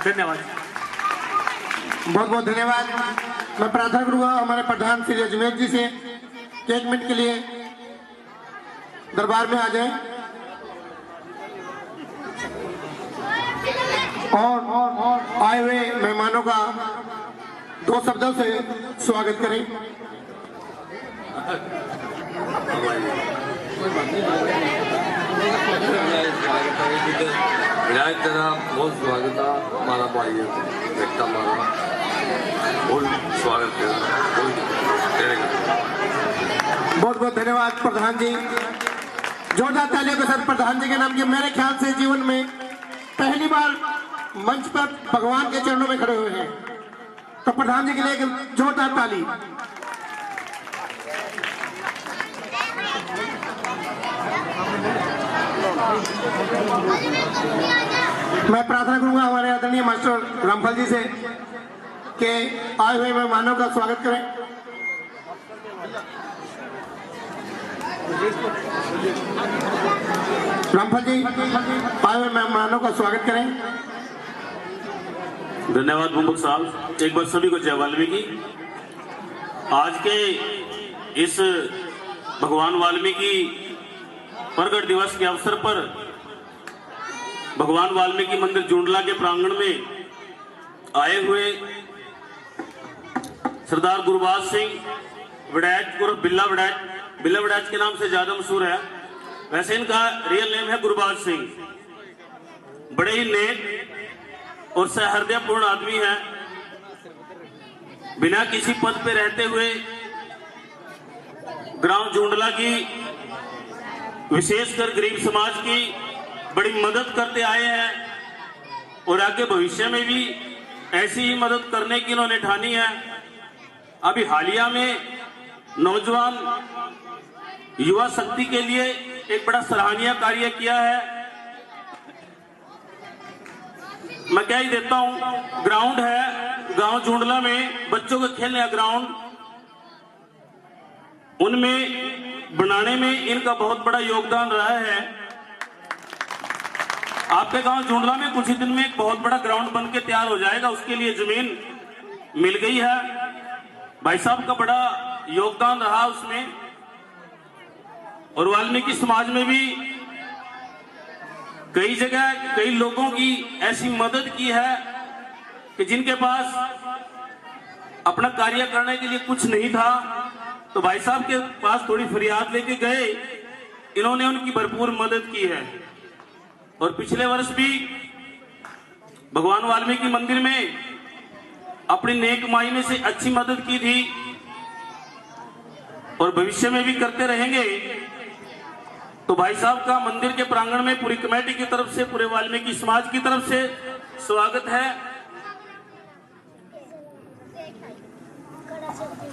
धन्यवाद, बहुत बहुत धन्यवाद। मैं प्रार्थना करूंगा हमारे प्रधान श्री अजमेर जी से कि 1 मिनट के लिए दरबार में आ जाएं और आए हुए मेहमानों का 2 शब्दों से स्वागत करें। विनायक तेरा बहुत स्वागत है, हमारा भाई बेटा हमारा बहुत स्वागत है। बहुत बहुत धन्यवाद प्रधान जी, जोरदार तालियों के साथ प्रधान जी के नाम की। मेरे ख्याल से जीवन में पहली बार मंच पर भगवान के चरणों में खड़े हुए हैं, तो प्रधान जी के लिए एक जोरदार ताली। मैं प्रार्थना करूंगा हमारे आदरणीय मास्टर रामफल जी से कि आए हुए मेहमानों का स्वागत करें। रामफल जी आए हुए मेहमानों का स्वागत करें। धन्यवाद मुंबक साहब। एक बार सभी को जय वाल्मीकि। आज के इस भगवान वाल्मीकि प्रगट दिवस के अवसर पर भगवान वाल्मीकि मंदिर जुंडला के प्रांगण में आए हुए सरदार गुरबाज सिंह वड़ैच उर्फ बिल्ला वड़ैच के नाम से ज्यादा मशहूर है, वैसे इनका रियल नेम है गुरबाज सिंह। बड़े ही नेक और सहृदयपूर्ण आदमी हैं। बिना किसी पद पे रहते हुए ग्राम जुंडला की विशेषकर गरीब समाज की बड़ी मदद करते आए हैं और आगे भविष्य में भी ऐसी ही मदद करने की इन्होंने ठानी है। अभी हालिया में नौजवान युवा शक्ति के लिए एक बड़ा सराहनीय कार्य किया है। मैं कह ही देता हूं, ग्राउंड है गांव जुंडला में, बच्चों के खेलने का ग्राउंड, उनमें बनाने में इनका बहुत बड़ा योगदान रहा है। आपके गांव जुंडला में कुछ ही दिन में एक बहुत बड़ा ग्राउंड बन के तैयार हो जाएगा, उसके लिए जमीन मिल गई है। भाई साहब का बड़ा योगदान रहा उसमें, और वाल्मीकि समाज में भी कई जगह कई लोगों की ऐसी मदद की है कि जिनके पास अपना कार्य करने के लिए कुछ नहीं था, तो भाई साहब के पास थोड़ी फरियाद लेके गए, इन्होंने उनकी भरपूर मदद की है। और पिछले वर्ष भी भगवान वाल्मीकि मंदिर में अपनी नेक कमाई में से अच्छी मदद की थी और भविष्य में भी करते रहेंगे, तो भाई साहब का मंदिर के प्रांगण में पूरी कमेटी की तरफ से, पूरे वाल्मीकि समाज की तरफ से स्वागत है।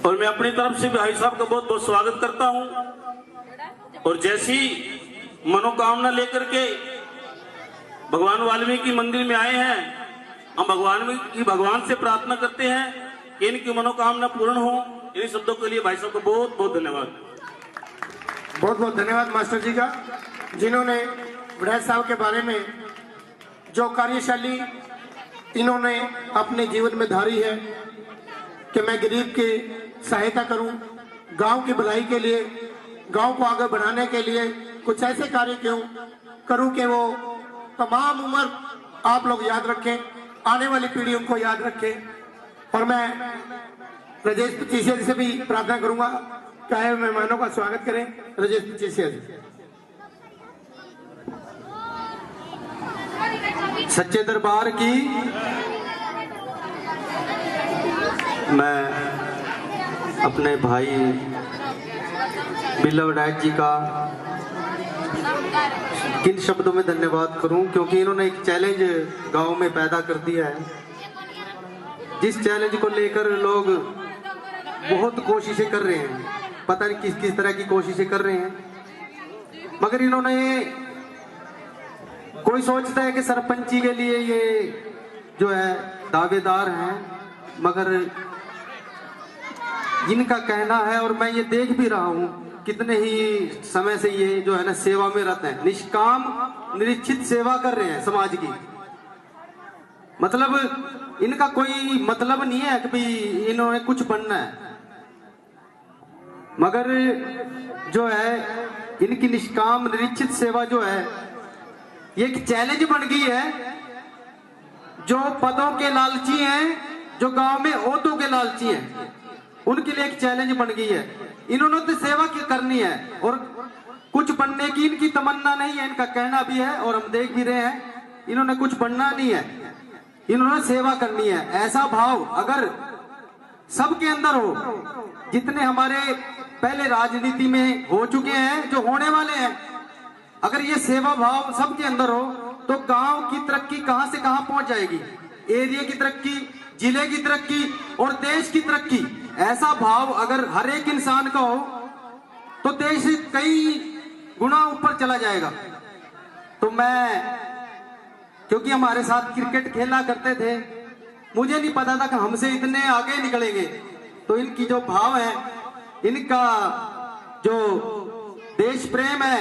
और मैं अपनी तरफ से भाई साहब का बहुत बहुत स्वागत करता हूं। और जैसी मनोकामना लेकर के भगवान वाल्मीकि मंदिर में आए हैं, हम भगवान से प्रार्थना करते हैं कि इनकी मनोकामना पूर्ण हो। इन शब्दों के लिए भाई साहब को बहुत बहुत धन्यवाद। बहुत बहुत धन्यवाद मास्टर जी का, जिन्होंने विधायक साहब के बारे में जो कार्यशैली इन्होंने अपने जीवन में धारी है कि मैं गरीब की सहायता करूं, गांव की भलाई के लिए, गांव को आगे बढ़ाने के लिए कुछ ऐसे कार्य करूं कि वो तमाम उम्र आप लोग याद रखें, आने वाली पीढ़ी उनको याद रखे। और मैं राजेश पचीसिया जी से भी प्रार्थना करूंगा कि आए मेहमानों का स्वागत करें। राजेश पचीसिया जी। सच्चे दरबार की मैं अपने भाई बिल्ला विधायक जी का किन शब्दों में धन्यवाद करूं, क्योंकि इन्होंने एक चैलेंज गांव में पैदा कर दिया है, जिस चैलेंज को लेकर लोग बहुत कोशिशें कर रहे हैं, पता नहीं किस किस तरह की कोशिशें कर रहे हैं, मगर इन्होंने, कोई सोचता है कि सरपंची के लिए ये जो है दावेदार हैं, मगर इनका कहना है, और मैं ये देख भी रहा हूं कितने ही समय से ये जो है ना सेवा में रहते हैं, निष्काम निरीक्षित सेवा कर रहे हैं समाज की। मतलब इनका कोई मतलब नहीं है कि भाई इन्होंने कुछ बनना है, मगर जो है इनकी निष्काम निरीक्षित सेवा जो है ये एक चैलेंज बन गई है। जो पदों के लालची हैं, जो गांव में ओहदों के लालची हैं, उनके लिए एक चैलेंज बन गई है। इन्होंने तो सेवा करनी है और कुछ बनने की इनकी तमन्ना नहीं है, इनका कहना भी है और हम देख भी रहे हैं, इन्होंने कुछ बनना नहीं है, इन्होंने सेवा करनी है। ऐसा भाव अगर सबके अंदर हो, जितने हमारे पहले राजनीति में हो चुके हैं, जो होने वाले हैं, अगर ये सेवा भाव सबके अंदर हो तो गांव की तरक्की कहां से कहां पहुंच जाएगी, एरिया की तरक्की, जिले की तरक्की और देश की तरक्की। ऐसा भाव अगर हर एक इंसान का हो तो देश कई गुना ऊपर चला जाएगा। तो मैं, क्योंकि हमारे साथ क्रिकेट खेला करते थे, मुझे नहीं पता था कि हमसे इतने आगे निकलेंगे। तो इनकी जो भाव है, इनका जो देश प्रेम है,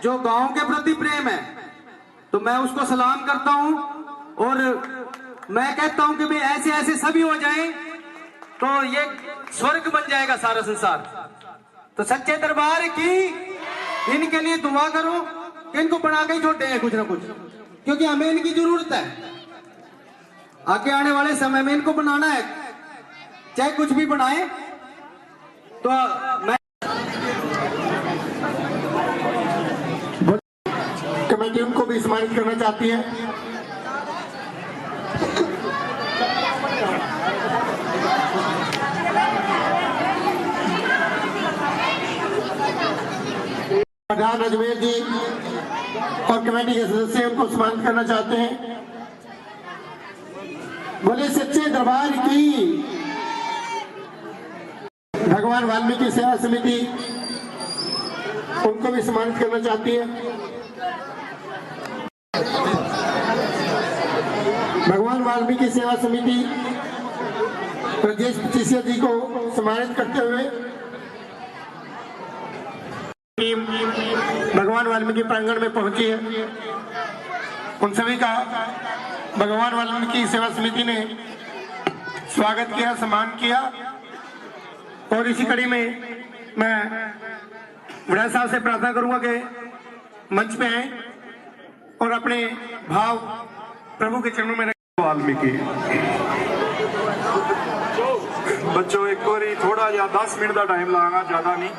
जो गांव के प्रति प्रेम है, तो मैं उसको सलाम करता हूं। और मैं कहता हूं कि भाई ऐसे ऐसे सभी हो जाएं तो ये स्वर्ग बन जाएगा सारा संसार। तो सच्चे दरबार की इनके लिए दुआ करो, इनको बना के ही छोड़ते हैं कुछ ना कुछ, क्योंकि हमें इनकी जरूरत है। आगे आने वाले समय में इनको बनाना है, चाहे कुछ भी बनाए। तो मैं कमेटी उनको भी सम्मानित करना चाहती है। प्रधान अजमेर जी और कमेटी के सदस्य उनको सम्मानित करना चाहते हैं। बोले सच्चे दरबार की। भगवान वाल्मीकि सेवा समिति उनको भी सम्मानित करना चाहती है। भगवान वाल्मीकि सेवा समिति राजेश पचीसिया जी को सम्मानित करते हुए टीम भगवान वाल्मीकि प्रांगण में पहुंची है। उन सभी का भगवान वाल्मीकि सेवा समिति ने स्वागत किया, सम्मान किया। और इसी कड़ी में मैं विधायक साहब से प्रार्थना करूंगा कि मंच पे आए और अपने भाव प्रभु के चरणों में रखें। वाल्मीकि बच्चों एक बारी थोड़ा या 10 मिनट का टाइम लागा, ज्यादा नहीं,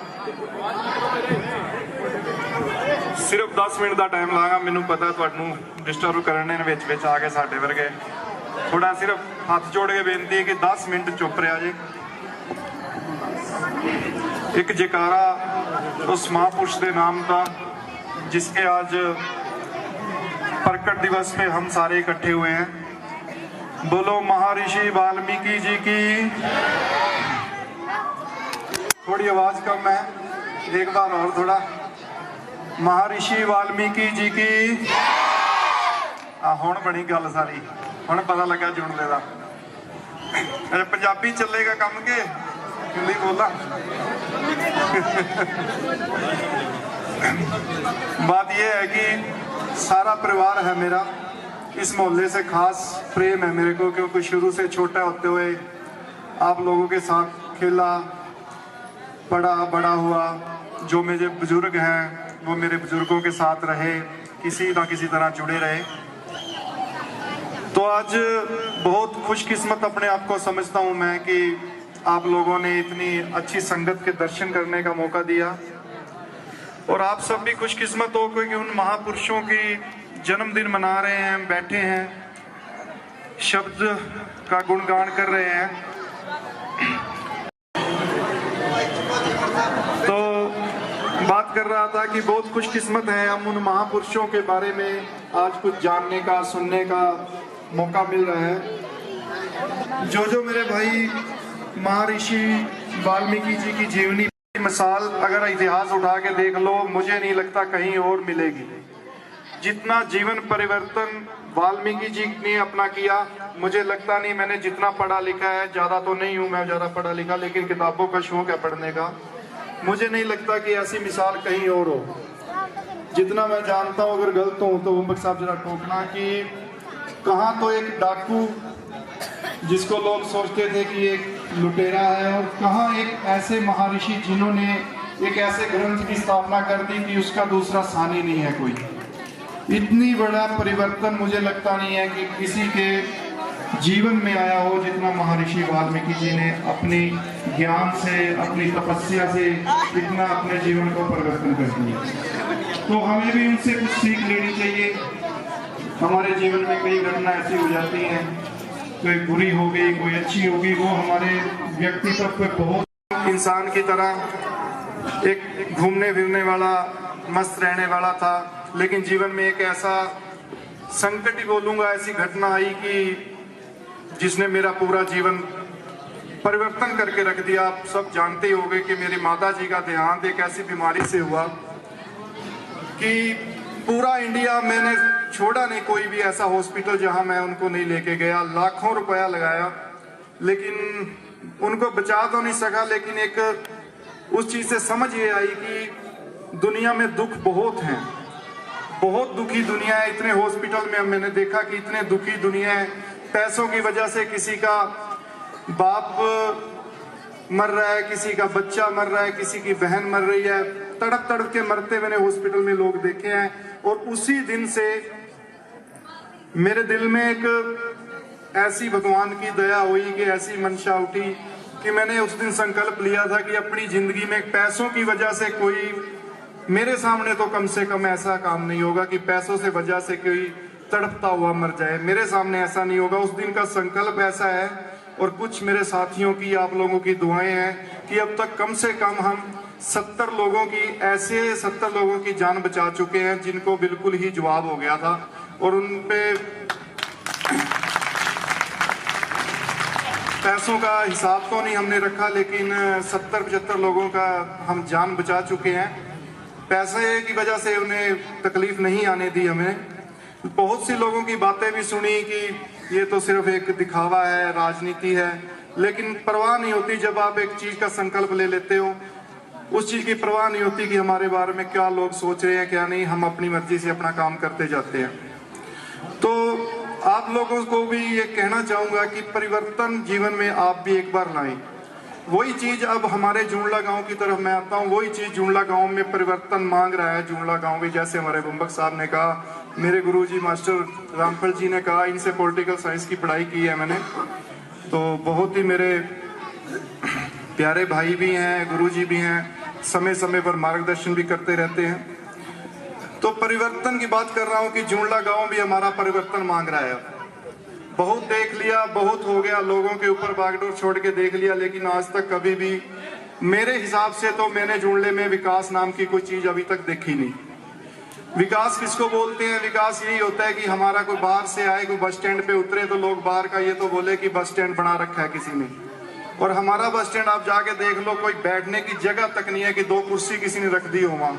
सिर्फ 10 मिनट का टाइम लागा। मैनू पता तुहानू डिस्टर्ब करने विच आके साडे वर्गे थोड़ा सिर्फ हाथ जोड़ के बेनती है कि 10 मिनट चुप रहा जी। एक जयकारा उस महापुरुष के नाम का जिसके आज प्रकट दिवस पे हम सारे इकट्ठे हुए हैं। बोलो महर्षि वाल्मीकि जी की। थोड़ी आवाज कम है, एक बार और थोड़ा। महर्षि वाल्मीकि जी की। हुण बनी गल सारी, हुण पता लगा जुड़ने का। अच्छा पंजाबी चलेगा कम के हिंदी बोला? बात यह है कि सारा परिवार है मेरा, इस मोहल्ले से खास प्रेम है मेरे को, क्योंकि शुरू से छोटा होते हुए आप लोगों के साथ खेला, पढ़ा, बड़ा हुआ। जो मेरे बुजुर्ग हैं वो मेरे बुजुर्गों के साथ रहे, किसी ना किसी तरह जुड़े रहे। तो आज बहुत खुशकिस्मत अपने आप को समझता हूं मैं कि आप लोगों ने इतनी अच्छी संगत के दर्शन करने का मौका दिया, और आप सब भी खुशकिस्मत हो कि उन महापुरुषों की जन्मदिन मना रहे हैं, बैठे हैं, शब्द का गुणगान कर रहे हैं। तो बात कर रहा था कि बहुत खुशकिस्मत है हम उन महापुरुषों के बारे में आज कुछ जानने का, सुनने का मौका मिल रहा है। जो मेरे भाई महर्षि वाल्मीकि जी की जीवनी मिसाल अगर इतिहास उठा के देख लो, मुझे नहीं लगता कहीं और मिलेगी। जितना जीवन परिवर्तन वाल्मीकि जी ने अपना किया, मुझे लगता नहीं, मैंने जितना पढ़ा लिखा है, ज्यादा तो नहीं हूं मैं ज्यादा पढ़ा लिखा, लेकिन किताबों का शौक है पढ़ने का, मुझे नहीं लगता कि ऐसी मिसाल कहीं और हो। जितना मैं जानता हूं, अगर गलत हूं तो उमर साहब जरा टोकना, कि कहाँ तो एक डाकू जिसको लोग सोचते थे कि एक लुटेरा है, और कहाँ एक ऐसे महर्षि जिन्होंने एक ऐसे ग्रंथ की स्थापना कर दी कि उसका दूसरा सानी नहीं है कोई। इतनी बड़ा परिवर्तन मुझे लगता नहीं है कि किसी के जीवन में आया हो जितना महर्षि वाल्मीकि जी ने अपनी ज्ञान से, अपनी तपस्या से इतना अपने जीवन को परिवर्तन कर दिया। तो हमें भी उनसे कुछ सीख लेनी चाहिए। हमारे जीवन में कई घटना ऐसी हो जाती हैं, कोई बुरी हो गई, कोई अच्छी होगी, वो हमारे व्यक्तित्व पे बहुत, इंसान की तरह एक घूमने फिरने वाला, मस्त रहने वाला था, लेकिन जीवन में एक ऐसा संकट ही बोलूंगा, ऐसी घटना आई कि जिसने मेरा पूरा जीवन परिवर्तन करके रख दिया। आप सब जानते ही होंगे कि मेरी माता जी का देहांत एक ऐसी बीमारी से हुआ कि पूरा इंडिया, मैंने छोड़ा नहीं कोई भी ऐसा हॉस्पिटल जहां मैं उनको नहीं लेके गया, लाखों रुपया लगाया, लेकिन उनको बचा तो नहीं सका। लेकिन एक उस चीज से समझ ये आई कि दुनिया में दुख बहुत हैं, बहुत दुखी दुनिया है। इतने हॉस्पिटल में मैंने देखा कि इतने दुखी दुनिया है, पैसों की वजह से किसी का बाप मर रहा है, किसी का बच्चा मर रहा है, किसी की बहन मर रही है, तड़प तड़प के मरते मैंने हॉस्पिटल में लोग देखे हैं। और उसी दिन से मेरे दिल में एक ऐसी भगवान की दया हुई, कि ऐसी मंशा उठी कि मैंने उस दिन संकल्प लिया था कि अपनी जिंदगी में पैसों की वजह से कोई, मेरे सामने तो कम से कम ऐसा काम नहीं होगा कि पैसों से वजह से कोई तड़पता हुआ मर जाए, मेरे सामने ऐसा नहीं होगा। उस दिन का संकल्प ऐसा है, और कुछ मेरे साथियों की, आप लोगों की दुआएं हैं कि अब तक कम से कम हम 70 लोगों की, ऐसे 70 लोगों की जान बचा चुके हैं जिनको बिल्कुल ही जवाब हो गया था, और उन पे पैसों का हिसाब तो नहीं हमने रखा, लेकिन 70-75 लोगों का हम जान बचा चुके हैं। पैसे की वजह से उन्हें तकलीफ नहीं आने दी हमें। बहुत सी लोगों की बातें भी सुनी कि ये तो सिर्फ एक दिखावा है, राजनीति है, लेकिन परवाह नहीं होती जब आप एक चीज का संकल्प ले लेते हो। उस चीज की परवाह नहीं होती कि हमारे बारे में क्या लोग सोच रहे हैं, क्या नहीं, हम अपनी मर्जी से अपना काम करते जाते हैं। तो आप लोगों को भी ये कहना चाहूंगा कि परिवर्तन जीवन में आप भी एक बार लाएं। वही चीज अब हमारे जुंडला गांव की तरफ मैं आता हूँ, वही चीज जुंडला गांव में परिवर्तन मांग रहा है। जुंडला गांव भी, जैसे हमारे बुम्बक साहब ने कहा, मेरे गुरुजी मास्टर रामफल जी ने कहा, इनसे पॉलिटिकल साइंस की पढ़ाई की है मैंने, तो बहुत ही मेरे प्यारे भाई भी हैं, गुरुजी भी हैं, समय समय पर मार्गदर्शन भी करते रहते हैं। तो परिवर्तन की बात कर रहा हूँ कि जुंडला गांव भी हमारा परिवर्तन मांग रहा है। बहुत देख लिया, बहुत हो गया, लोगों के ऊपर बागडोर छोड़ के देख लिया, लेकिन आज तक कभी भी मेरे हिसाब से तो मैंने जुड़ले में विकास नाम की कोई चीज अभी तक देखी नहीं। विकास किसको बोलते हैं? विकास यही होता है कि हमारा कोई बाहर से आए, कोई बस स्टैंड पे उतरे तो लोग बाहर का ये तो बोले कि बस स्टैंड बना रखा है किसी ने, और हमारा बस स्टैंड आप जाके देख लो, कोई बैठने की जगह तक नहीं है कि 2 कुर्सी किसी ने रख दी हो वहां।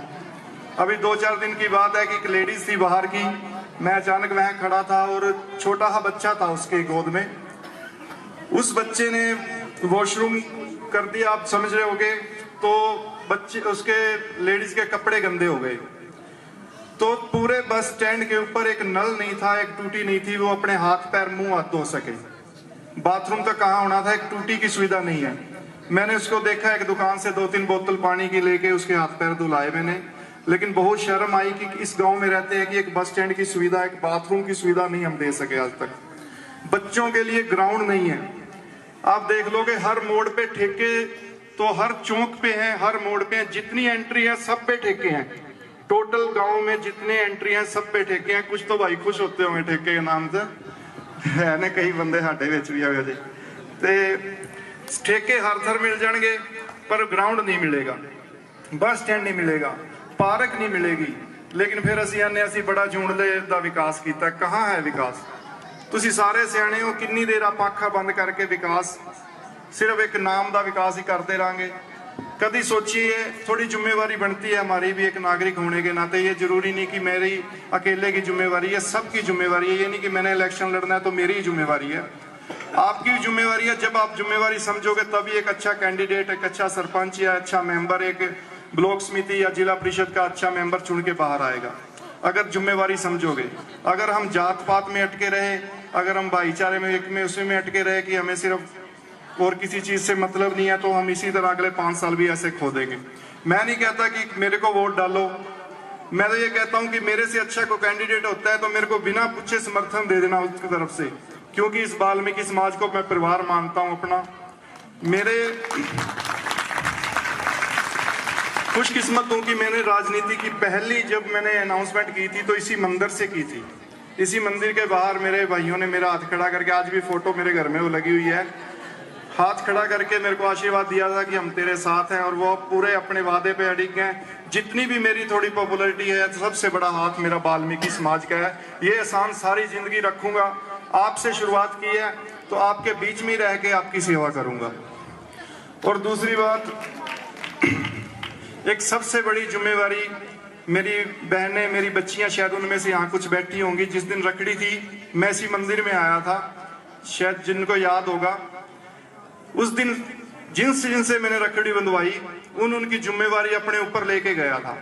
अभी 2-4 दिन की बात है कि एक लेडीज थी बाहर की, मैं अचानक वहां खड़ा था और छोटा सा बच्चा था उसके गोद में, उस बच्चे ने वॉशरूम कर दिया, आप समझ रहे होगे, तो बच्चे उसके लेडीज के कपड़े गंदे हो गए। तो पूरे बस स्टैंड के ऊपर एक नल नहीं था, एक टूटी नहीं थी, वो अपने हाथ पैर मुंह हाथ धो सके। बाथरूम तक कहाँ होना था, एक टूटी की सुविधा नहीं है। मैंने उसको देखा, एक दुकान से 2-3 बोतल पानी की लेके उसके हाथ पैर धुलाए मैंने, लेकिन बहुत शर्म आई कि इस गांव में रहते हैं कि एक बस स्टैंड की सुविधा, एक बाथरूम की सुविधा नहीं हम दे सके आज तक। बच्चों के लिए ग्राउंड नहीं है। आप देख लोगे हर मोड़ पे ठेके, तो हर चौक पे हैं, हर मोड़ पे हैं, जितनी एंट्री है सब पे ठेके हैं। टोटल गांव में जितने एंट्री हैं सब पे ठेके हैं। कुछ तो भाई खुश होते होंगे ठेके के नाम से, है ने कई बंदे साडे विच भी आवे जी, ते ठेके हर थर मिल जाएंगे, पर ग्राउंड नहीं मिलेगा, बस स्टैंड नहीं मिलेगा, पार्क नहीं मिलेगी। लेकिन फिर असी आने असी बड़ा जूंडले दा विकास किया, कहाँ है विकास? तुसी सारे सियाणे हो, किन्नी देर आप अखा बंद करके विकास सिर्फ एक नाम का विकास ही करते रहेंगे? कभी सोचिए, थोड़ी जिम्मेवारी बनती है हमारी भी एक नागरिक होने के नाते। ये जरूरी नहीं कि मेरी अकेले की जिम्मेवारी है, सबकी जिम्मेवारी है। ये नहीं कि मैंने इलेक्शन लड़ना है तो मेरी ही जिम्मेवारी है, आपकी भी जिम्मेवारी है। जब आप जिम्मेवारी समझोगे तभी एक अच्छा कैंडिडेट, एक अच्छा सरपंच या अच्छा मेंबर, एक ब्लॉक समिति या जिला परिषद का अच्छा मेंबर चुन के बाहर आएगा, अगर जिम्मेवारी समझोगे। अगर हम जात पात में अटके रहे, अगर हम भाईचारे में एक में उसी में अटके रहे कि हमें सिर्फ और किसी चीज से मतलब नहीं है, तो हम इसी तरह अगले 5 साल भी ऐसे खो देंगे। मैं नहीं कहता कि मेरे को वोट डालो, मैं तो ये कहता हूं कि मेरे से अच्छा कोई कैंडिडेट होता है तो मेरे को बिना पूछे समर्थन दे देना उसकी तरफ से, क्योंकि इस वाल्मीकि समाज को मैं परिवार मानता हूं अपना। मेरे खुशकिस्मत हूं कि मैंने राजनीति की पहली जब मैंने अनाउंसमेंट की थी तो इसी मंदिर से की थी। इसी मंदिर के बाहर मेरे भाइयों ने मेरा हाथ खड़ा करके, आज भी फोटो मेरे घर में वो लगी हुई है, हाथ खड़ा करके मेरे को आशीर्वाद दिया था कि हम तेरे साथ हैं, और वो पूरे अपने वादे पे अड़िग गए। जितनी भी मेरी थोड़ी पॉपुलैरिटी है, सबसे बड़ा हाथ मेरा वाल्मीकि समाज का है। ये एहसान सारी जिंदगी रखूंगा। आपसे शुरुआत की है तो आपके बीच में रह के आपकी सेवा करूंगा। और दूसरी बात, एक सबसे बड़ी जिम्मेवारी, मेरी बहनें, मेरी बच्चियां, शायद उनमें से यहाँ कुछ बैठी होंगी, जिस दिन रखड़ी थी मैं इसी मंदिर में आया था, शायद जिनको याद होगा। उस दिन जिनसे मैंने रखड़ी बंधवाई, उनकी जिम्मेवारी अपने ऊपर लेके गया था।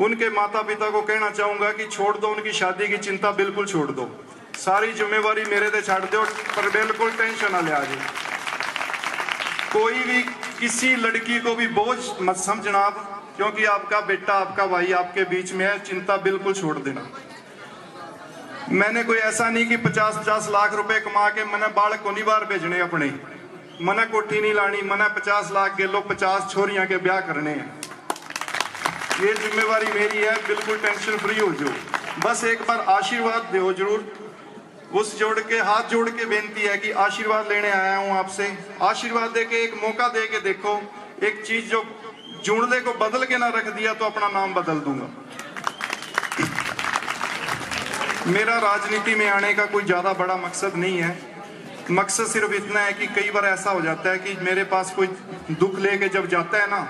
उनके माता पिता को कहना चाहूंगा कि छोड़ दो, उनकी शादी की चिंता बिल्कुल छोड़ दो, सारी जिम्मेवारी मेरे पे छाड़ दो, पर बिल्कुल टेंशन ना ले आ जाए। कोई भी किसी लड़की को भी बोझ मत समझना आप, क्योंकि आपका बेटा, आपका भाई आपके बीच में है, चिंता बिल्कुल छोड़ देना। मैंने कोई ऐसा नहीं कि 50-50 लाख रुपए कमा के मैंने बालक को नहीं बाहर भेजने अपने, मना कोठी नहीं लानी, मना 50 लाख के लो 50 छोरियां के ब्याह करने हैं। ये जिम्मेवारी मेरी है, बिल्कुल टेंशन फ्री हो जाओ। बस एक बार आशीर्वाद दो जरूर। उस जोड़ के हाथ जोड़ के बेनती है कि आशीर्वाद लेने आया हूं आपसे। आशीर्वाद दे के एक मौका दे के देखो, एक चीज जो जुड़ले को बदल के ना रख दिया तो अपना नाम बदल दूंगा। मेरा राजनीति में आने का कोई ज्यादा बड़ा मकसद नहीं है। मकसद सिर्फ इतना है कि कई बार ऐसा हो जाता है कि मेरे पास कोई दुख लेके जब जाता है ना,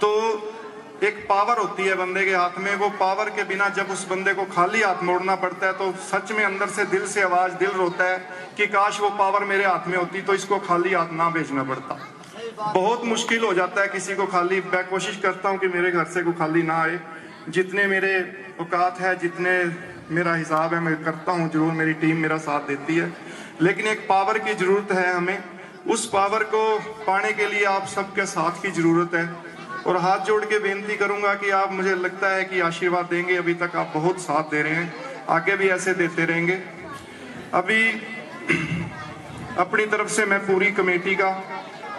तो एक पावर होती है बंदे के हाथ में। वो पावर के बिना जब उस बंदे को खाली हाथ मोड़ना पड़ता है, तो सच में अंदर से दिल से आवाज, दिल रोता है कि काश वो पावर मेरे हाथ में होती तो इसको खाली हाथ ना भेजना पड़ता। बहुत मुश्किल हो जाता है किसी को खाली। मैं कोशिश करता हूँ कि मेरे घर से कोई खाली ना आए। जितने मेरे औकात है, जितने मेरा हिसाब है, मैं करता हूँ जरूर। मेरी टीम मेरा साथ देती है, लेकिन एक पावर की जरूरत है हमें। उस पावर को पाने के लिए आप सबके साथ की जरूरत है। और हाथ जोड़ के बेनती करूंगा कि आप, मुझे लगता है कि आशीर्वाद देंगे। अभी तक आप बहुत साथ दे रहे हैं, आगे भी ऐसे देते रहेंगे। अभी अपनी तरफ से मैं पूरी कमेटी का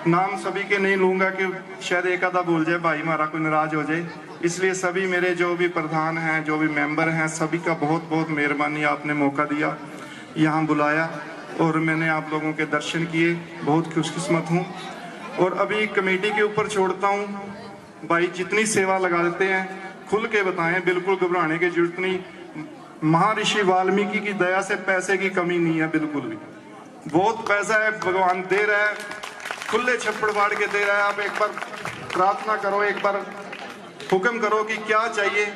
नाम सभी के नहीं लूंगा कि शायद एक आधा भूल जाए भाई, हमारा कोई नाराज हो जाए। इसलिए सभी मेरे जो भी प्रधान हैं, जो भी मेंबर हैं, सभी का बहुत बहुत मेहरबानी। आपने मौका दिया, यहाँ बुलाया। और मैंने आप लोगों के दर्शन किए, बहुत खुशकिस्मत हूँ। और अभी कमेटी के ऊपर छोड़ता हूँ, भाई जितनी सेवा लगा देते हैं खुल के बताएं, बिल्कुल घबराने की जरूरत नहीं। महर्षि वाल्मीकि की दया से पैसे की कमी नहीं है, बिल्कुल भी। बहुत पैसा है, भगवान दे रहा है, खुले छप्पड़ बाढ़ के दे रहा है। आप एक बार प्रार्थना करो, एक बार हुक्म करो कि क्या चाहिए,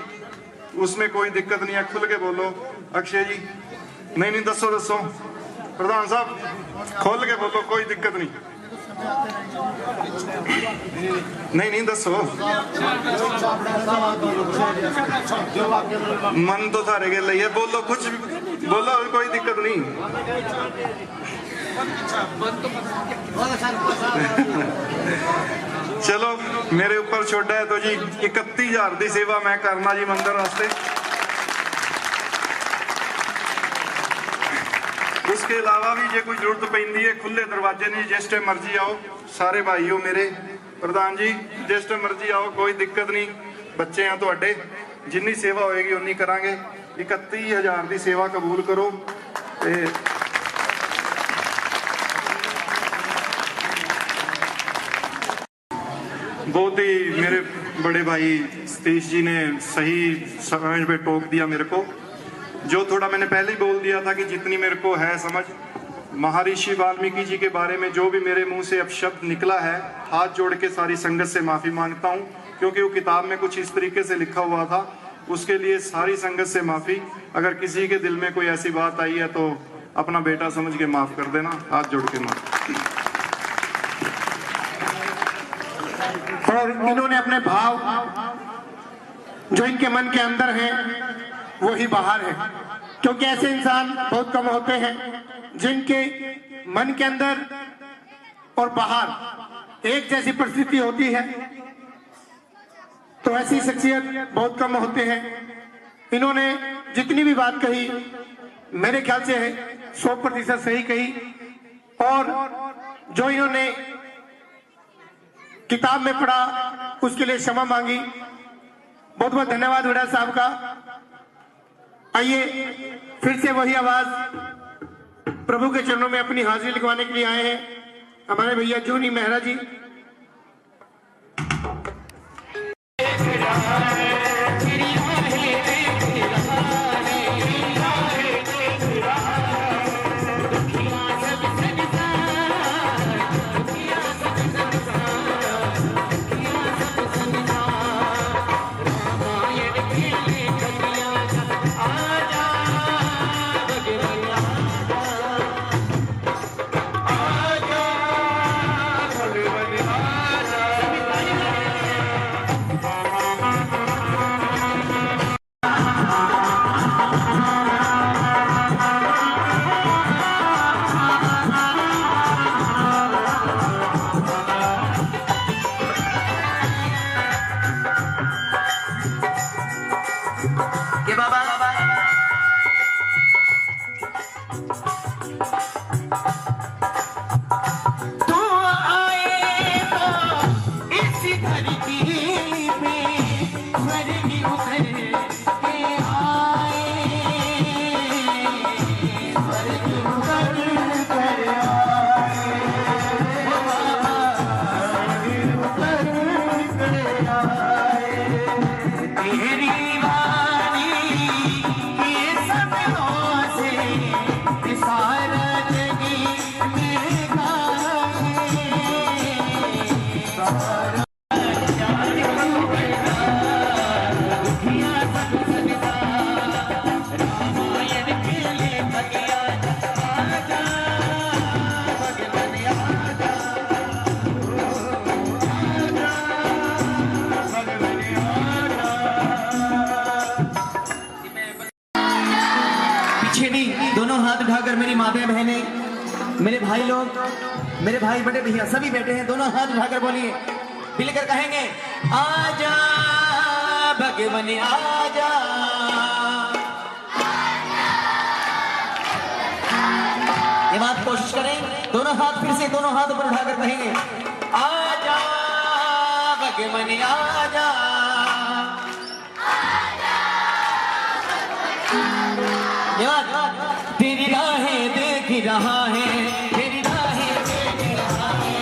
उसमें कोई दिक्कत नहीं है, खुल के बोलो। अक्षय जी, नहीं दसो दसो, प्रधान साहब खोल के बोलो, कोई दिक्कत नहीं। नहीं दसो, मन तो सारे के लिए बोलो, कुछ भी बोलो, कोई दिक्कत नहीं। चलो मेरे ऊपर छोड़ा है तो जी 31,000 की सेवा मैं करना जी मंदिर वास्ते। उसके अलावा भी जो कोई जरूरत पैंदी है, खुले दरवाजे नहीं, जिस टाइम मर्जी आओ। सारे भाई हो मेरे, प्रधान जी जिस टाइम मर्जी आओ, कोई दिक्कत नहीं। बच्चे हैं तुहाडे, जिन्नी सेवा होएगी उन्नी करांगे। 31,000 की सेवा कबूल करो। बहुत ही मेरे बड़े भाई सतीश जी ने सही समय पे टोक दिया मेरे को। जो थोड़ा मैंने पहले ही बोल दिया था कि जितनी मेरे को है समझ, महर्षि वाल्मीकि जी के बारे में जो भी मेरे मुंह से अपशब्द निकला है, हाथ जोड़ के सारी संगत से माफी मांगता हूं, क्योंकि वो किताब में कुछ इस तरीके से लिखा हुआ था। उसके लिए सारी संगत से माफी। अगर किसी के दिल में कोई ऐसी बात आई है तो अपना बेटा समझ के माफ कर देना, हाथ जोड़ के माफ। और इन्होंने अपने भाव जो इनके मन के अंदर हैं वो ही बाहर है, क्योंकि ऐसे इंसान बहुत कम होते हैं जिनके मन के अंदर और बाहर एक जैसी परिस्थिति होती है। तो ऐसी शख्सियत बहुत कम होते हैं। इन्होंने जितनी भी बात कही मेरे ख्याल से 100% सही कही। और जो इन्होंने किताब में पढ़ा उसके लिए क्षमा मांगी। बहुत बहुत धन्यवाद वड़ा साहब का। आइए फिर से वही आवाज प्रभु के चरणों में अपनी हाजिरी लिखवाने के लिए आए हैं हमारे भैया जोनी मेहरा जी। मेरी माताएं बहनें, मेरे भाई लोग, मेरे भाई बड़े भैया सभी बैठे हैं, दोनों हाथ उठाकर बोलिए, मिलकर कहेंगे आजा भगवान आजा। ये बात कोशिश करें, दोनों हाथ फिर से दोनों हाथ ऊपर उठाकर कहेंगे आजा भगवान आजा। तेरी राहें देखे देख रहा है, मेरी राहें देख रहा है।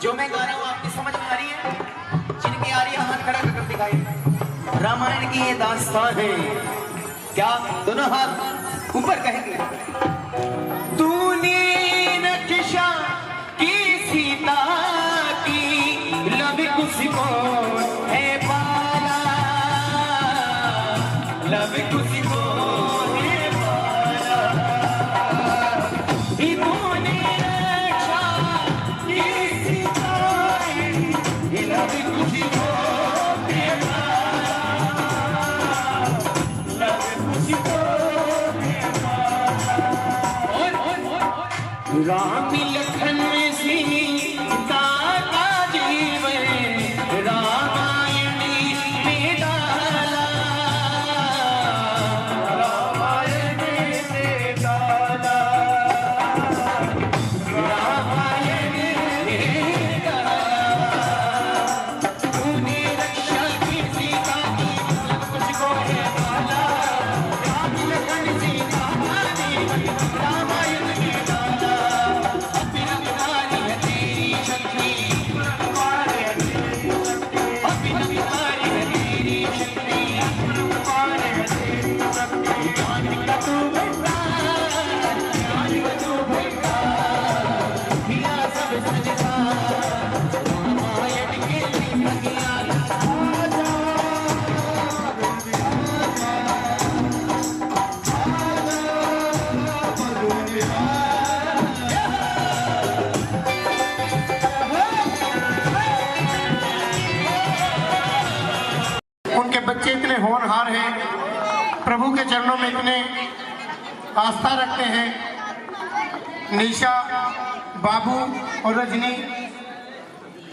जो मैं गा रहा हूँ आपकी समझ में आ रही है? जिनकी आ रही है हाथ खड़ा करके दिखाइए। रामायण की ये दास्तान है, क्या दोनों हाथ ऊपर कहेंगे। तूने नक्शा की सीता की लब किसको है पाला, लब किसको है पाला। तूने नक्शा की सीता की लब किसको है पाला, लब किसको है पाला। राम लखन सीता का जीवन रामायण में डाला, रामायण में डाला, रामायण में डाला। तूने रक्षा की सीता की मुझको है पाला, राम लखन सीता का जीवन रामायण में डाला। उनके बच्चे इतने होनहार हैं, प्रभु के चरणों में इतने आस्था रखते हैं। निशा, बाबू और रजनी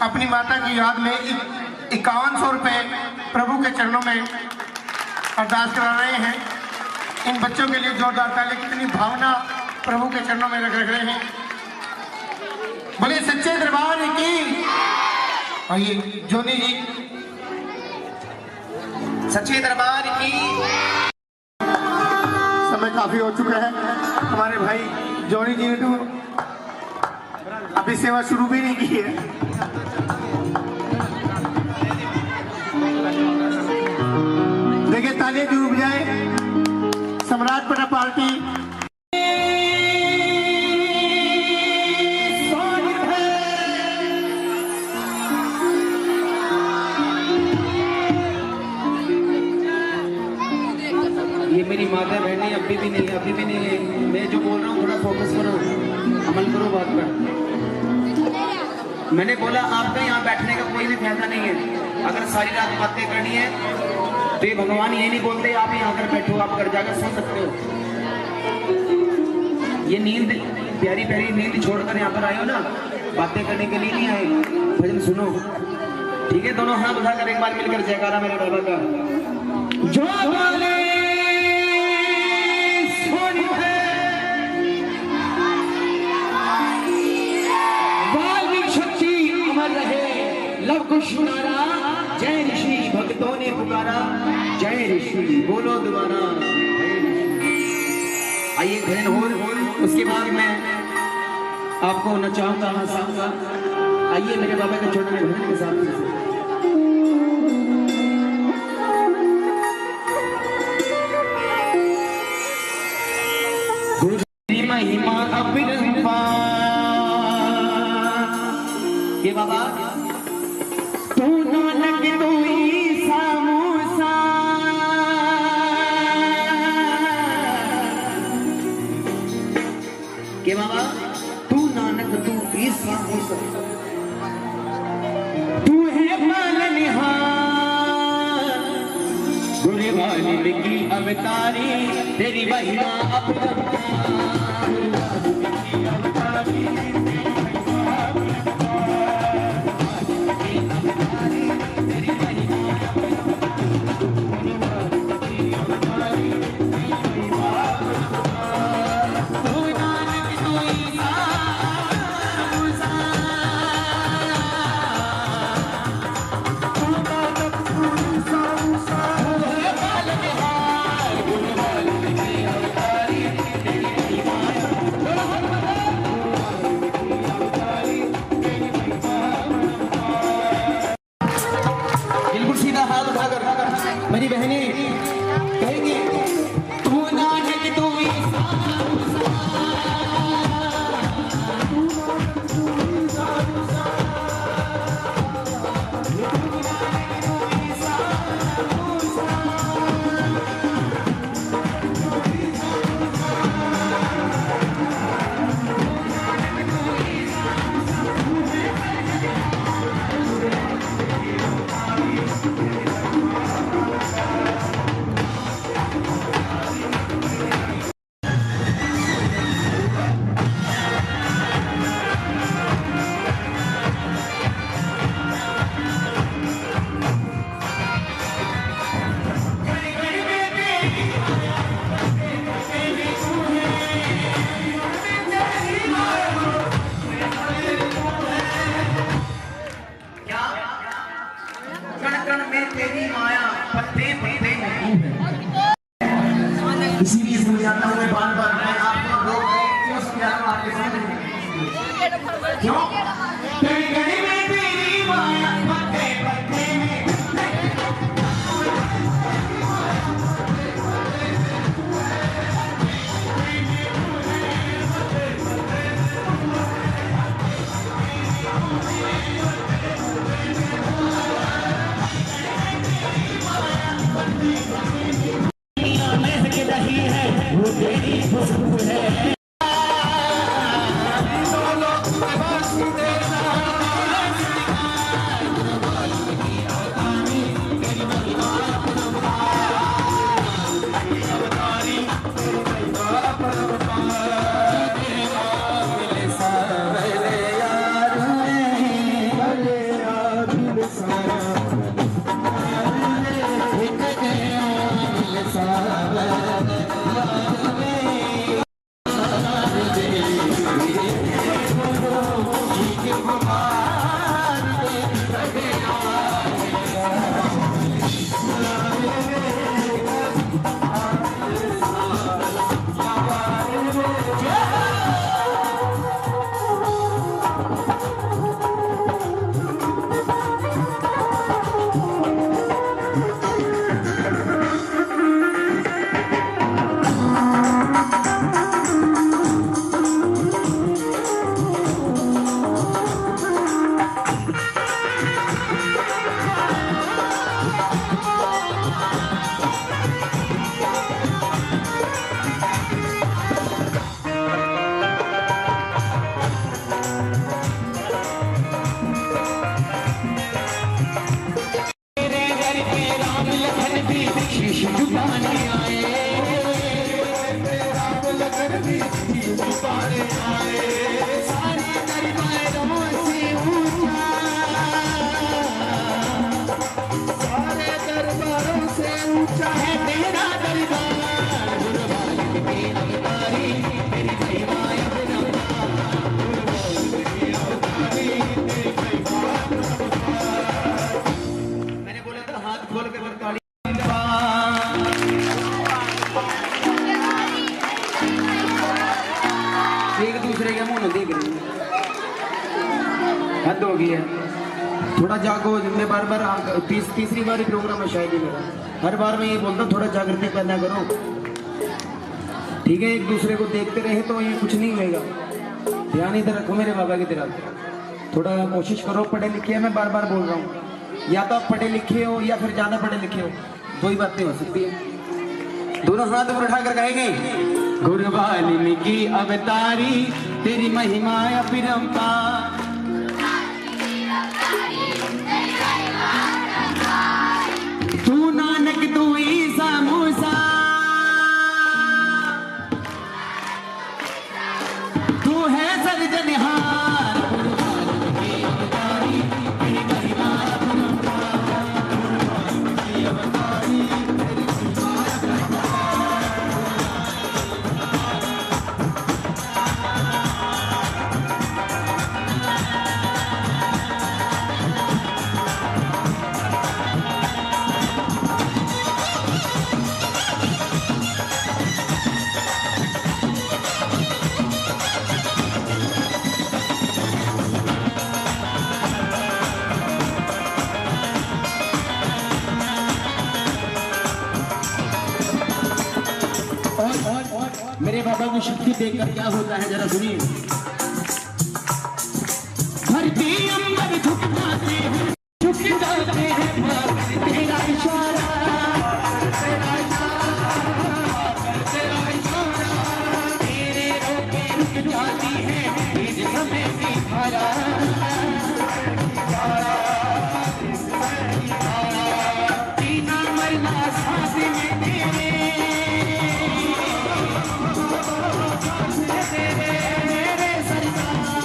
अपनी माता की याद में 5100 रुपये प्रभु के चरणों में अरदास करा रहे हैं। इन बच्चों के लिए जोरदार ताली, कितनी भावना प्रभु के चरणों में रख रहे हैं। बोले सच्चे दरबार की। आइए जोनी जी, सच्चे दरबार की। समय काफी हो चुका है, हमारे भाई जॉनी जी ने तो अभी सेवा शुरू भी नहीं की है। देखिए तालियां जरूर बजाए। सम्राट पटा पार्टी ये मेरी माता बहनें अभी भी नहीं। मैं जो बोल रहा हूँ थोड़ा फोकस करो, अमल करो बात पर। मैंने बोला आपका यहाँ बैठने का कोई भी फायदा नहीं है। अगर सारी रात बातें करनी है तो ये भगवान ये नहीं बोलते आप यहाँ कर बैठो, आप घर जाकर सो सकते हो। ये नींद प्यारी प्यारी नींद छोड़कर यहाँ पर आए हो ना, बातें करने के लिए नहीं आए। भजन सुनो, ठीक है? दोनों हाथ उठाकर एक बार मिलकर जयकारा मेरे बाबा का। जो बोले वाल्मीकि शक्ति अमर रहे, लव कुश नारा, जय ऋषि भक्तों ने पुकारा, जय ऋषि बोलो दोबारा। आइए भजन हो, उसके बाद मैं आपको नचाऊंगा, हंसाऊंगा। आइए मेरे बाबा के छोटे भजन के साथ। महिमा ये बाबा तू नानक तू ईसा मूसा, के बाबा तू नानक तू वाल्मीकि अवतारी तेरी महिमा अपरंपार। वाल्मीकि अवतारी मेरी बहनें कहेंगे तू नानक तू ईसा इसीलिए समझाता हूँ मैं बार बार मैं आपको लोग क्यों समझा रहा हूँ आपके सामने क्यों कहीं कहीं में तेरी माया पत्ते पत्ते में रही है वो तेरी खुशबू है। एक दूसरे के मुंह देख रहे हैं, हद हो गई है। थोड़ा जागो। मैं बार बार तीसरी बार प्रोग्राम है शायद ही मेरा, हर बार मैं ये बोलता हूँ थोड़ा जागृति पैदा करो, ठीक है। एक दूसरे को देखते रहे तो ये कुछ नहीं होगा। ध्यान इधर रखो मेरे बाबा की तरफ, थोड़ा कोशिश करो। पढ़े लिखे, मैं बार बार बोल रहा हूँ, या तो आप पढ़े लिखे हो या फिर ज्यादा पढ़े लिखे हो, दो ही बातें हो सकती है। दोनों हाथ ऊपर उठाकर गाएंगे, गुरु वाल्मीकि अवतारी तेरी महिमा अपरंपार। तू नानक तू ईसा वालों की शक्ति देखकर क्या होता है, जरा सुनिए। धरती अंबर झुक जाते हैं, झुक जाते हैं, तेरा इशारा, तेरा इशारा, तेरा इशारा, तेरे रोके रुक जाती है इस समय की धारा। जीना मरना साथ में तेरे, मेरे सरकार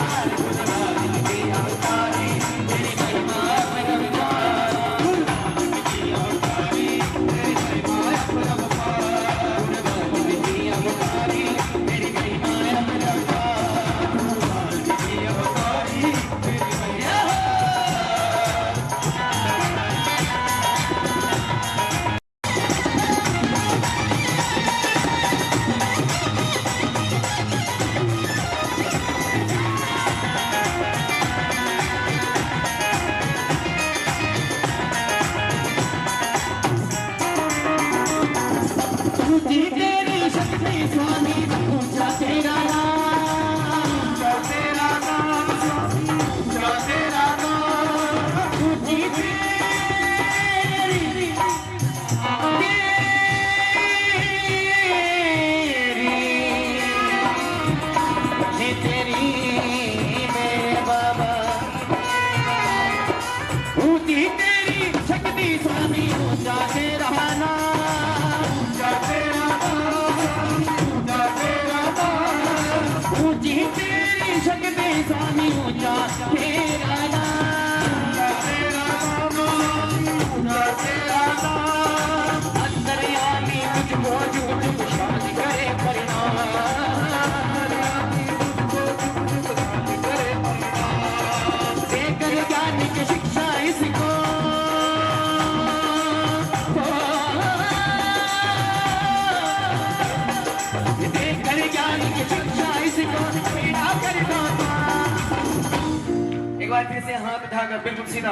फिर से हाथ उठाकर बिल्कुल सीधा।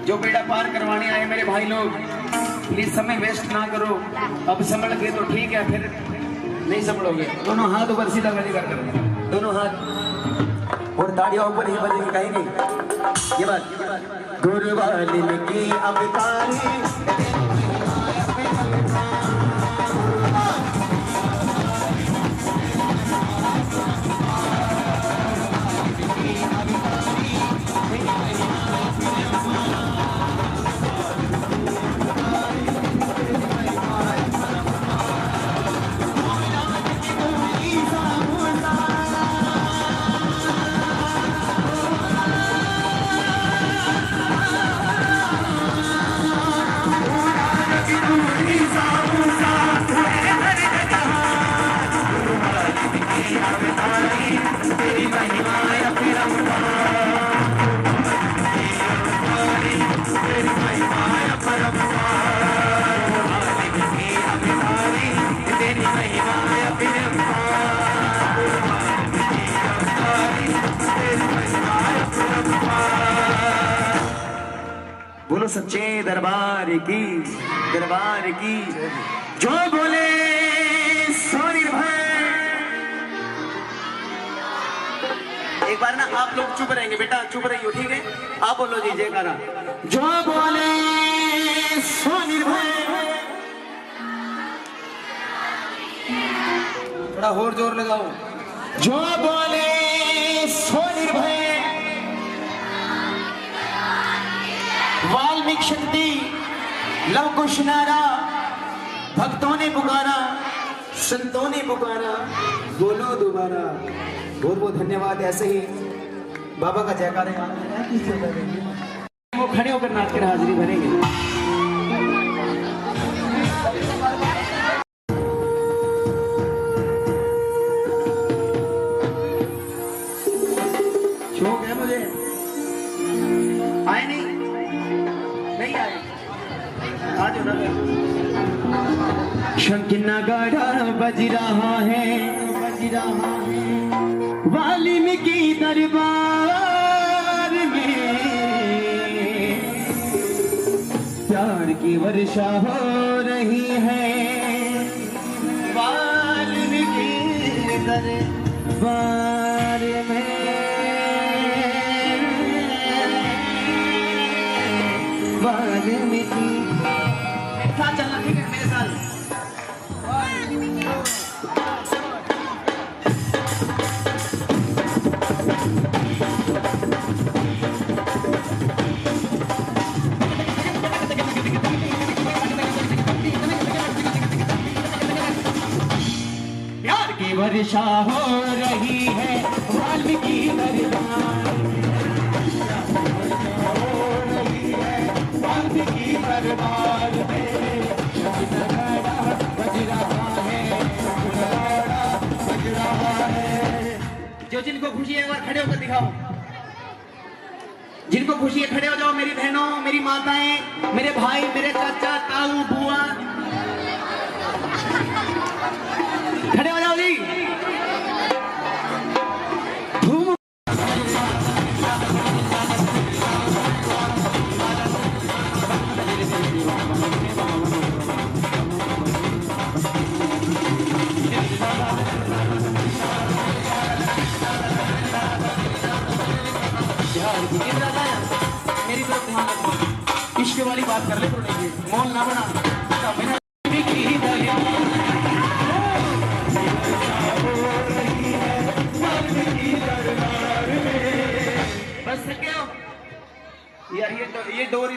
जो बेड़ा पार करवाने आए मेरे भाई लोग, प्लीज समय वेस्ट ना करो। अब संभल गए तो ठीक है, फिर नहीं संभलोगे। दोनों हाथ ऊपर सीधा कर, दोनों हाथ, और ताड़ियां ऊपर ही बजेंगी कहेंगे। ये बात गुरुवालिन की अवतारी, बोलो सच्चे दरबार की, दरबार की जो बोले सो निर्भय। एक बार ना आप लोग चुप रहेंगे बेटा, चुप रहिए, ठीक है? आप बोलो जी जयकारा। जो बोले सो निर्भय, थोड़ा और जोर लगाओ। जो बोले सो निर्भय, वाल्मीकि शक्ति लव कुश नारा, भक्तों ने पुकारा, संतों ने पुकारा, बोलो दोबारा। बहुत बहुत धन्यवाद। ऐसे ही बाबा का जयकारा वो खड़े होकर नाच कर हाजिरी भरेंगे। शौक है मुझे, आए नहीं आए, आज शंख नगाड़ा बज रहा है, बज रहा है वाल्मीकि दरबार में, प्यार की वर्षा हो रही है वाल्मीकि दरबार में वाल्मीकि साथ चलना, ठीक है मेरे साथ। प्यार की वर्षा हो रही है वाल्मीकि दरबार वाल्मीकि दरबार में नगाड़ा बज रहा है, नगाड़ा बज रहा है। जो जिनको खुशी है एक बार खड़े होकर दिखाओ, जिनको खुशी है खड़े हो जाओ। मेरी बहनों, मेरी माताएं, मेरे भाई, मेरे चाचा, ताऊ, बुआ, खड़े हो जाओ जी। धूम मेरी तरफ ध्यान रखो, इश्क वाली बात कर ले तो नहीं, मौन ना बना। बस थके हो यार, ये डोरी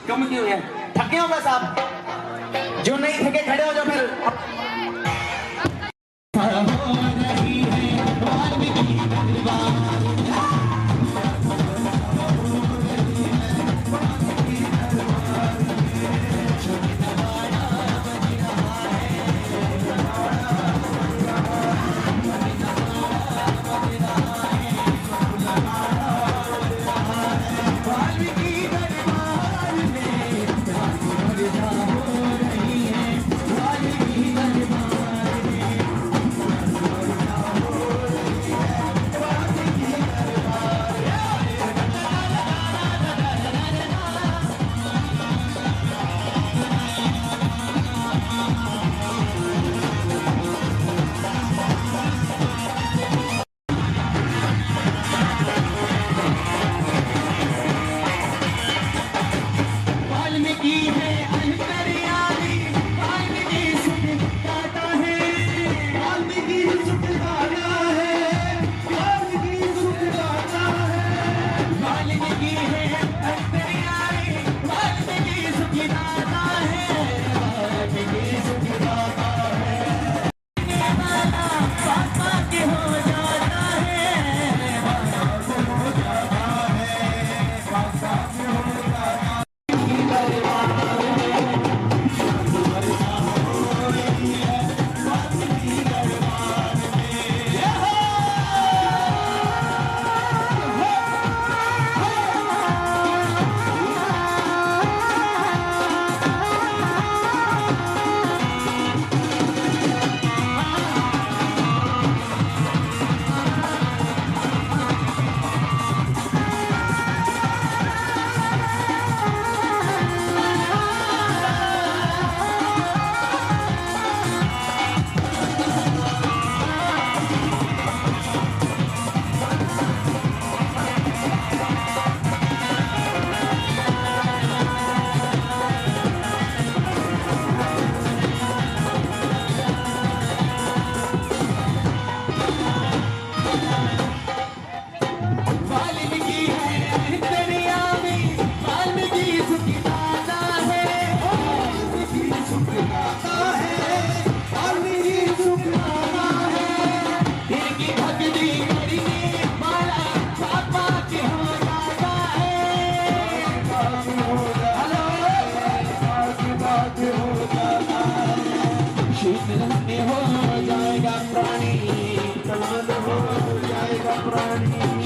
कम क्यों है? थके हो बस आप? जो नहीं थके खड़े हो जाओ फिर।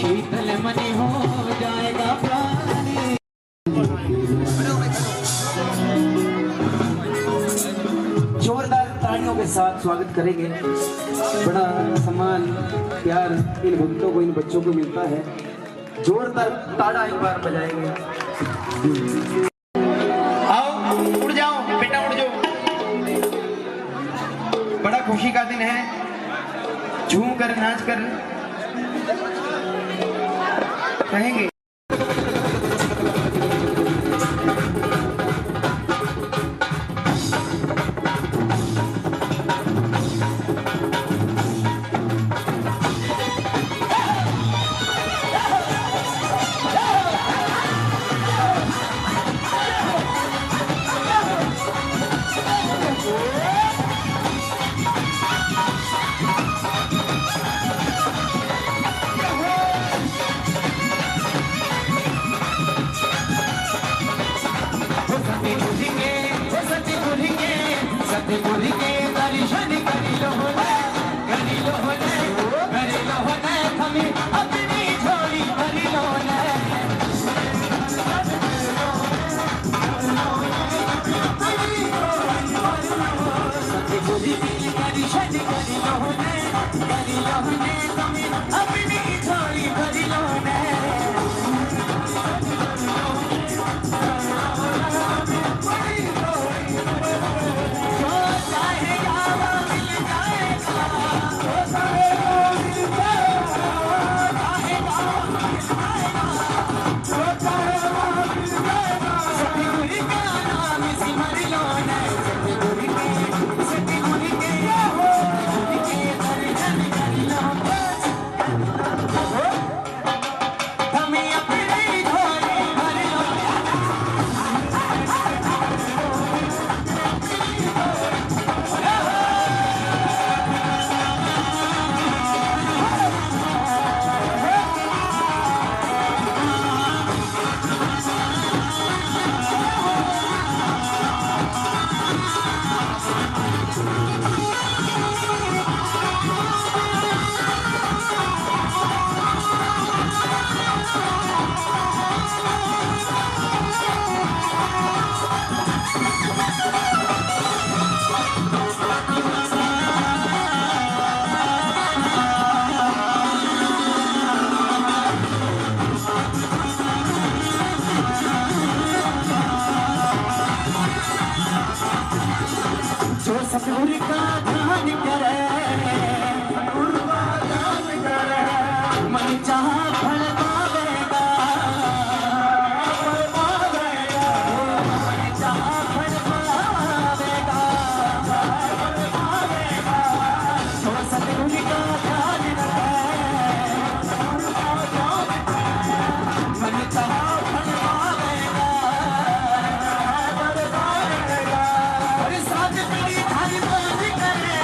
शीतल मनी हो जाएगा प्राणी। जोरदार तालियों के साथ स्वागत करेंगे। बड़ा सम्मान प्यार इन भक्तों को, इन बच्चों को मिलता है। जोरदार ताड़ा एक बार बजाएंगे। आओ उड़ जाओ बेटा, उड़ जाओ। बड़ा खुशी का दिन है। कर नाच कर रहेंगे। सतगुरु का ध्यान करे, मन चाह फल पावेगा, मन चाह फल पावेगा, तो सतगुरु का ध्यान रखे, मन चाह फल पावेगा, और साथ मेरी धारी बंद करे।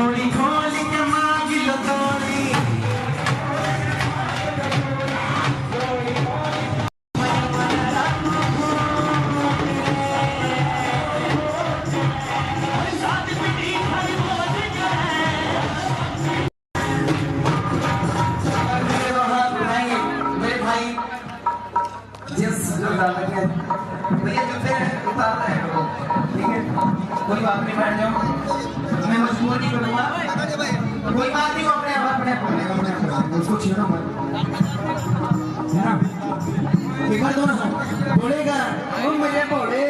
झोली खोल के मांग लो थोड़ी भैया जूते उतारना है वो, ठीक है कोई बात नहीं, बैठ जाओ, मैं मजबूर नहीं करूँगा, कोई बात नहीं, वो अपने आप उसको छीनो मत, एक बार दोनों बोलेगा तुम मुझे बोले,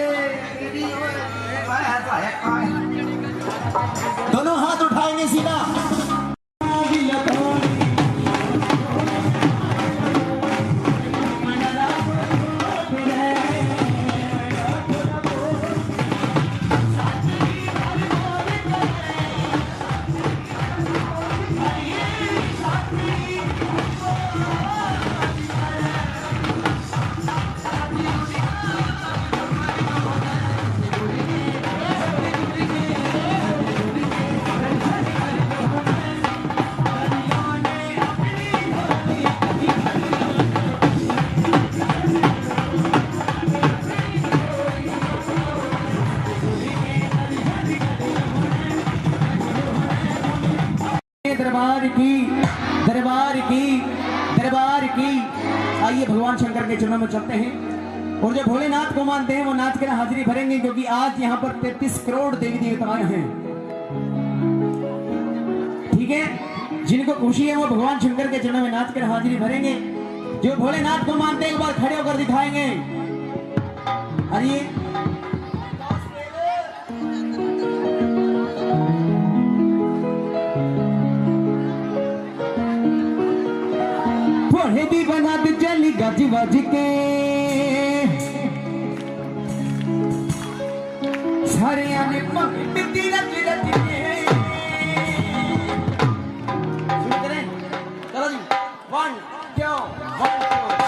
दोनों हाथ उठाएंगे सीधा दरबार की आइए भगवान शंकर के चरणों में चलते हैं और जो भोलेनाथ को मानते हैं वो नाच कर हाजिरी भरेंगे, क्योंकि आज यहाँ पर 33 करोड़ देवी देवता हैं, ठीक है। जिनको खुशी है वो भगवान शंकर के चरणों में नाच कर हाजिरी भरेंगे। जो भोलेनाथ को मानते हैं एक बार खड़े होकर दिखाएंगे। आइए भी बना दे चली गज बज के सारे आने मिट्टी रच रच के शुरू करें, चलो जी 1 2 1 2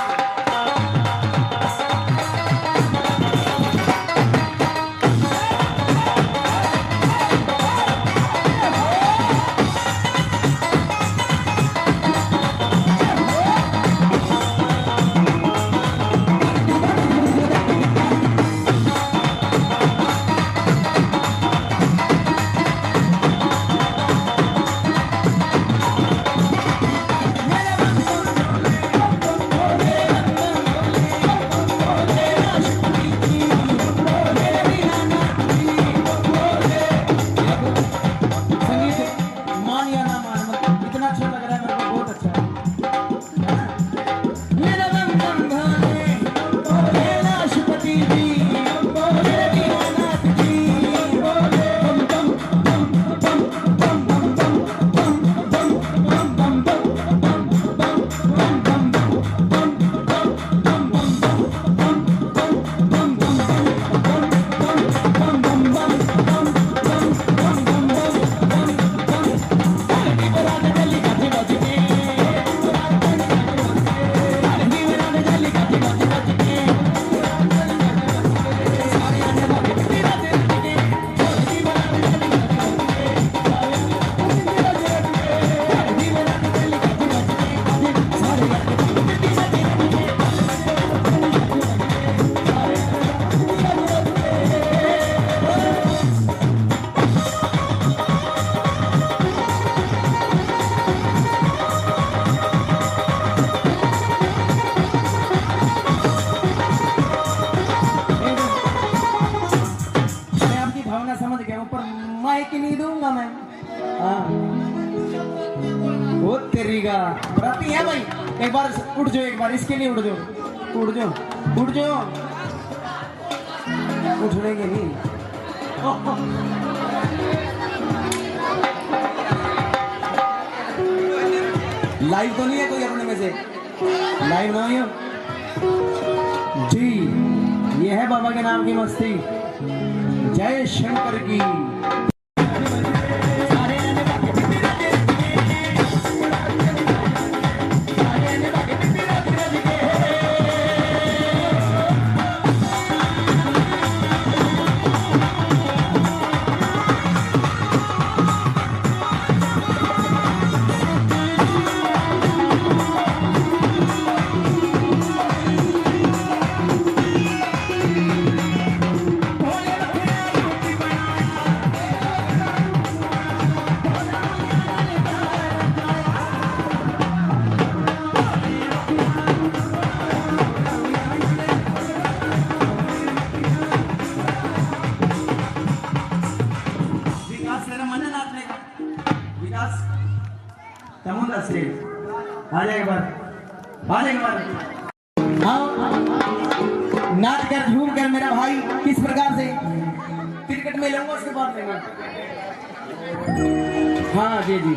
एक बार उठ जाओ, एक बार इसके लिए उठ जाओ, उठ जाओ, उठ जाओ, उठने के नहीं। लाइव तो नहीं है कोई अपने में से, लाइव नहीं है जी। ये है बाबा के नाम की मस्ती। जय शंकर की। विकास चामुंडा स्टेट आ जाए एक बार नाच कर झूम कर मेरा भाई किस प्रकार से क्रिकेट में लूंगा उसके बाद लेंगे। हाँ जी जी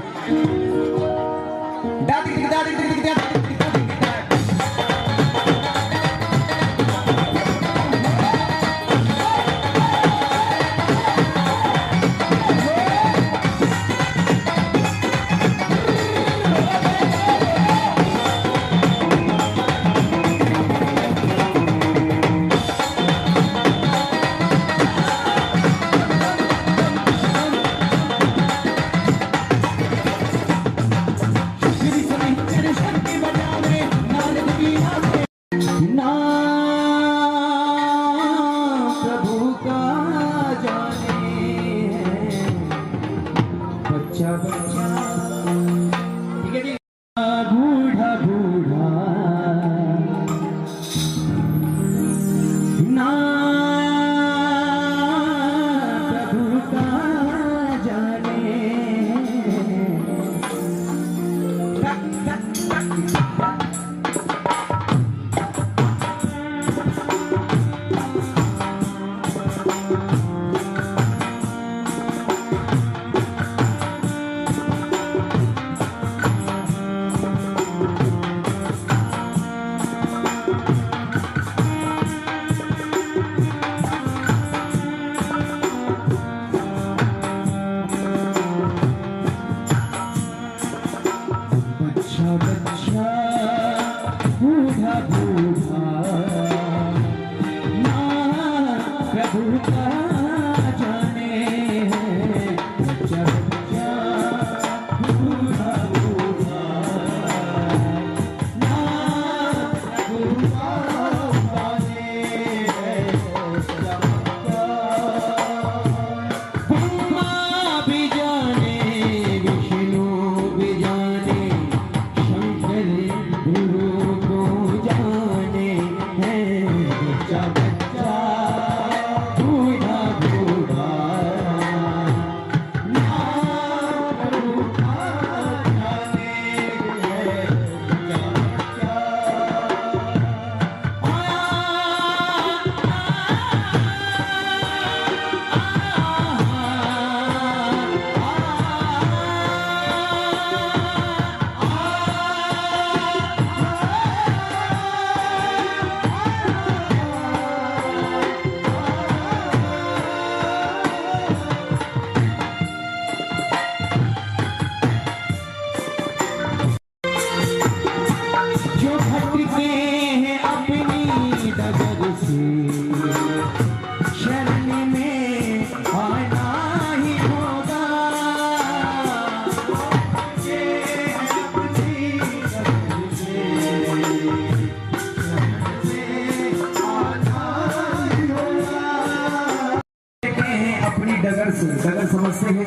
डगर समझते हैं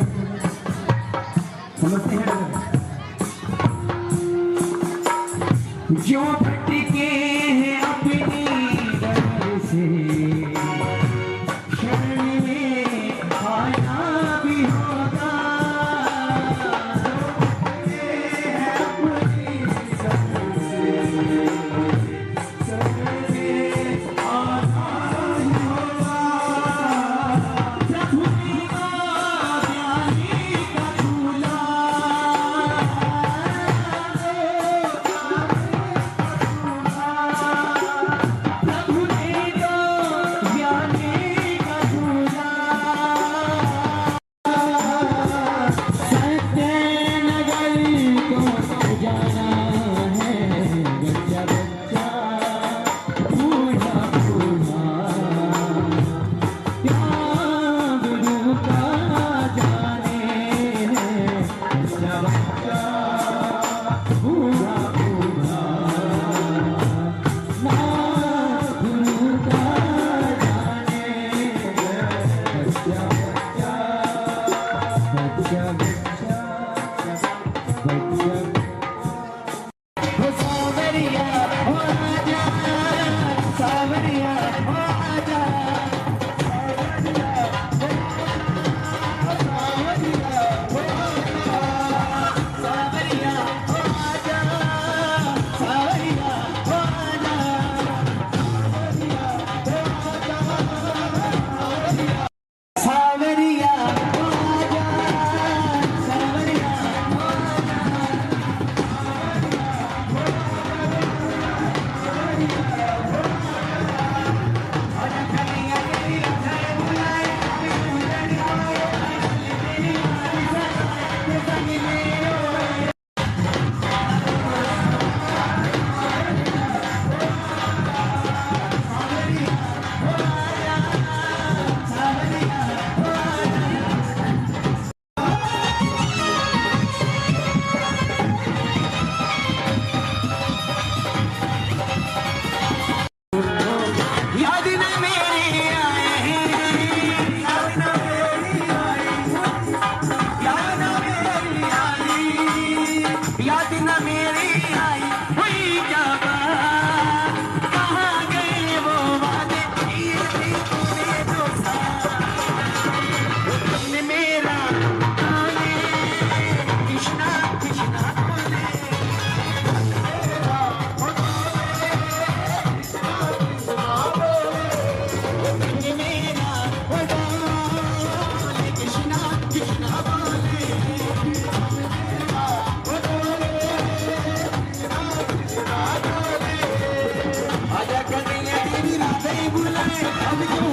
जो भटके हैं अपनी डगर से शरण में आना भी होगा। याद न मेरी आई हुई क्या बात, कहाँ गए वो वादे किए थे तूने जो साथ, तुमने मेरा गाने कृष्णा कृष्णा बोले, तुमने मेरा गाने कृष्णा कृष्णा बोले, आजा कन्हैया तेरी रातें बुलाए, अब क्यों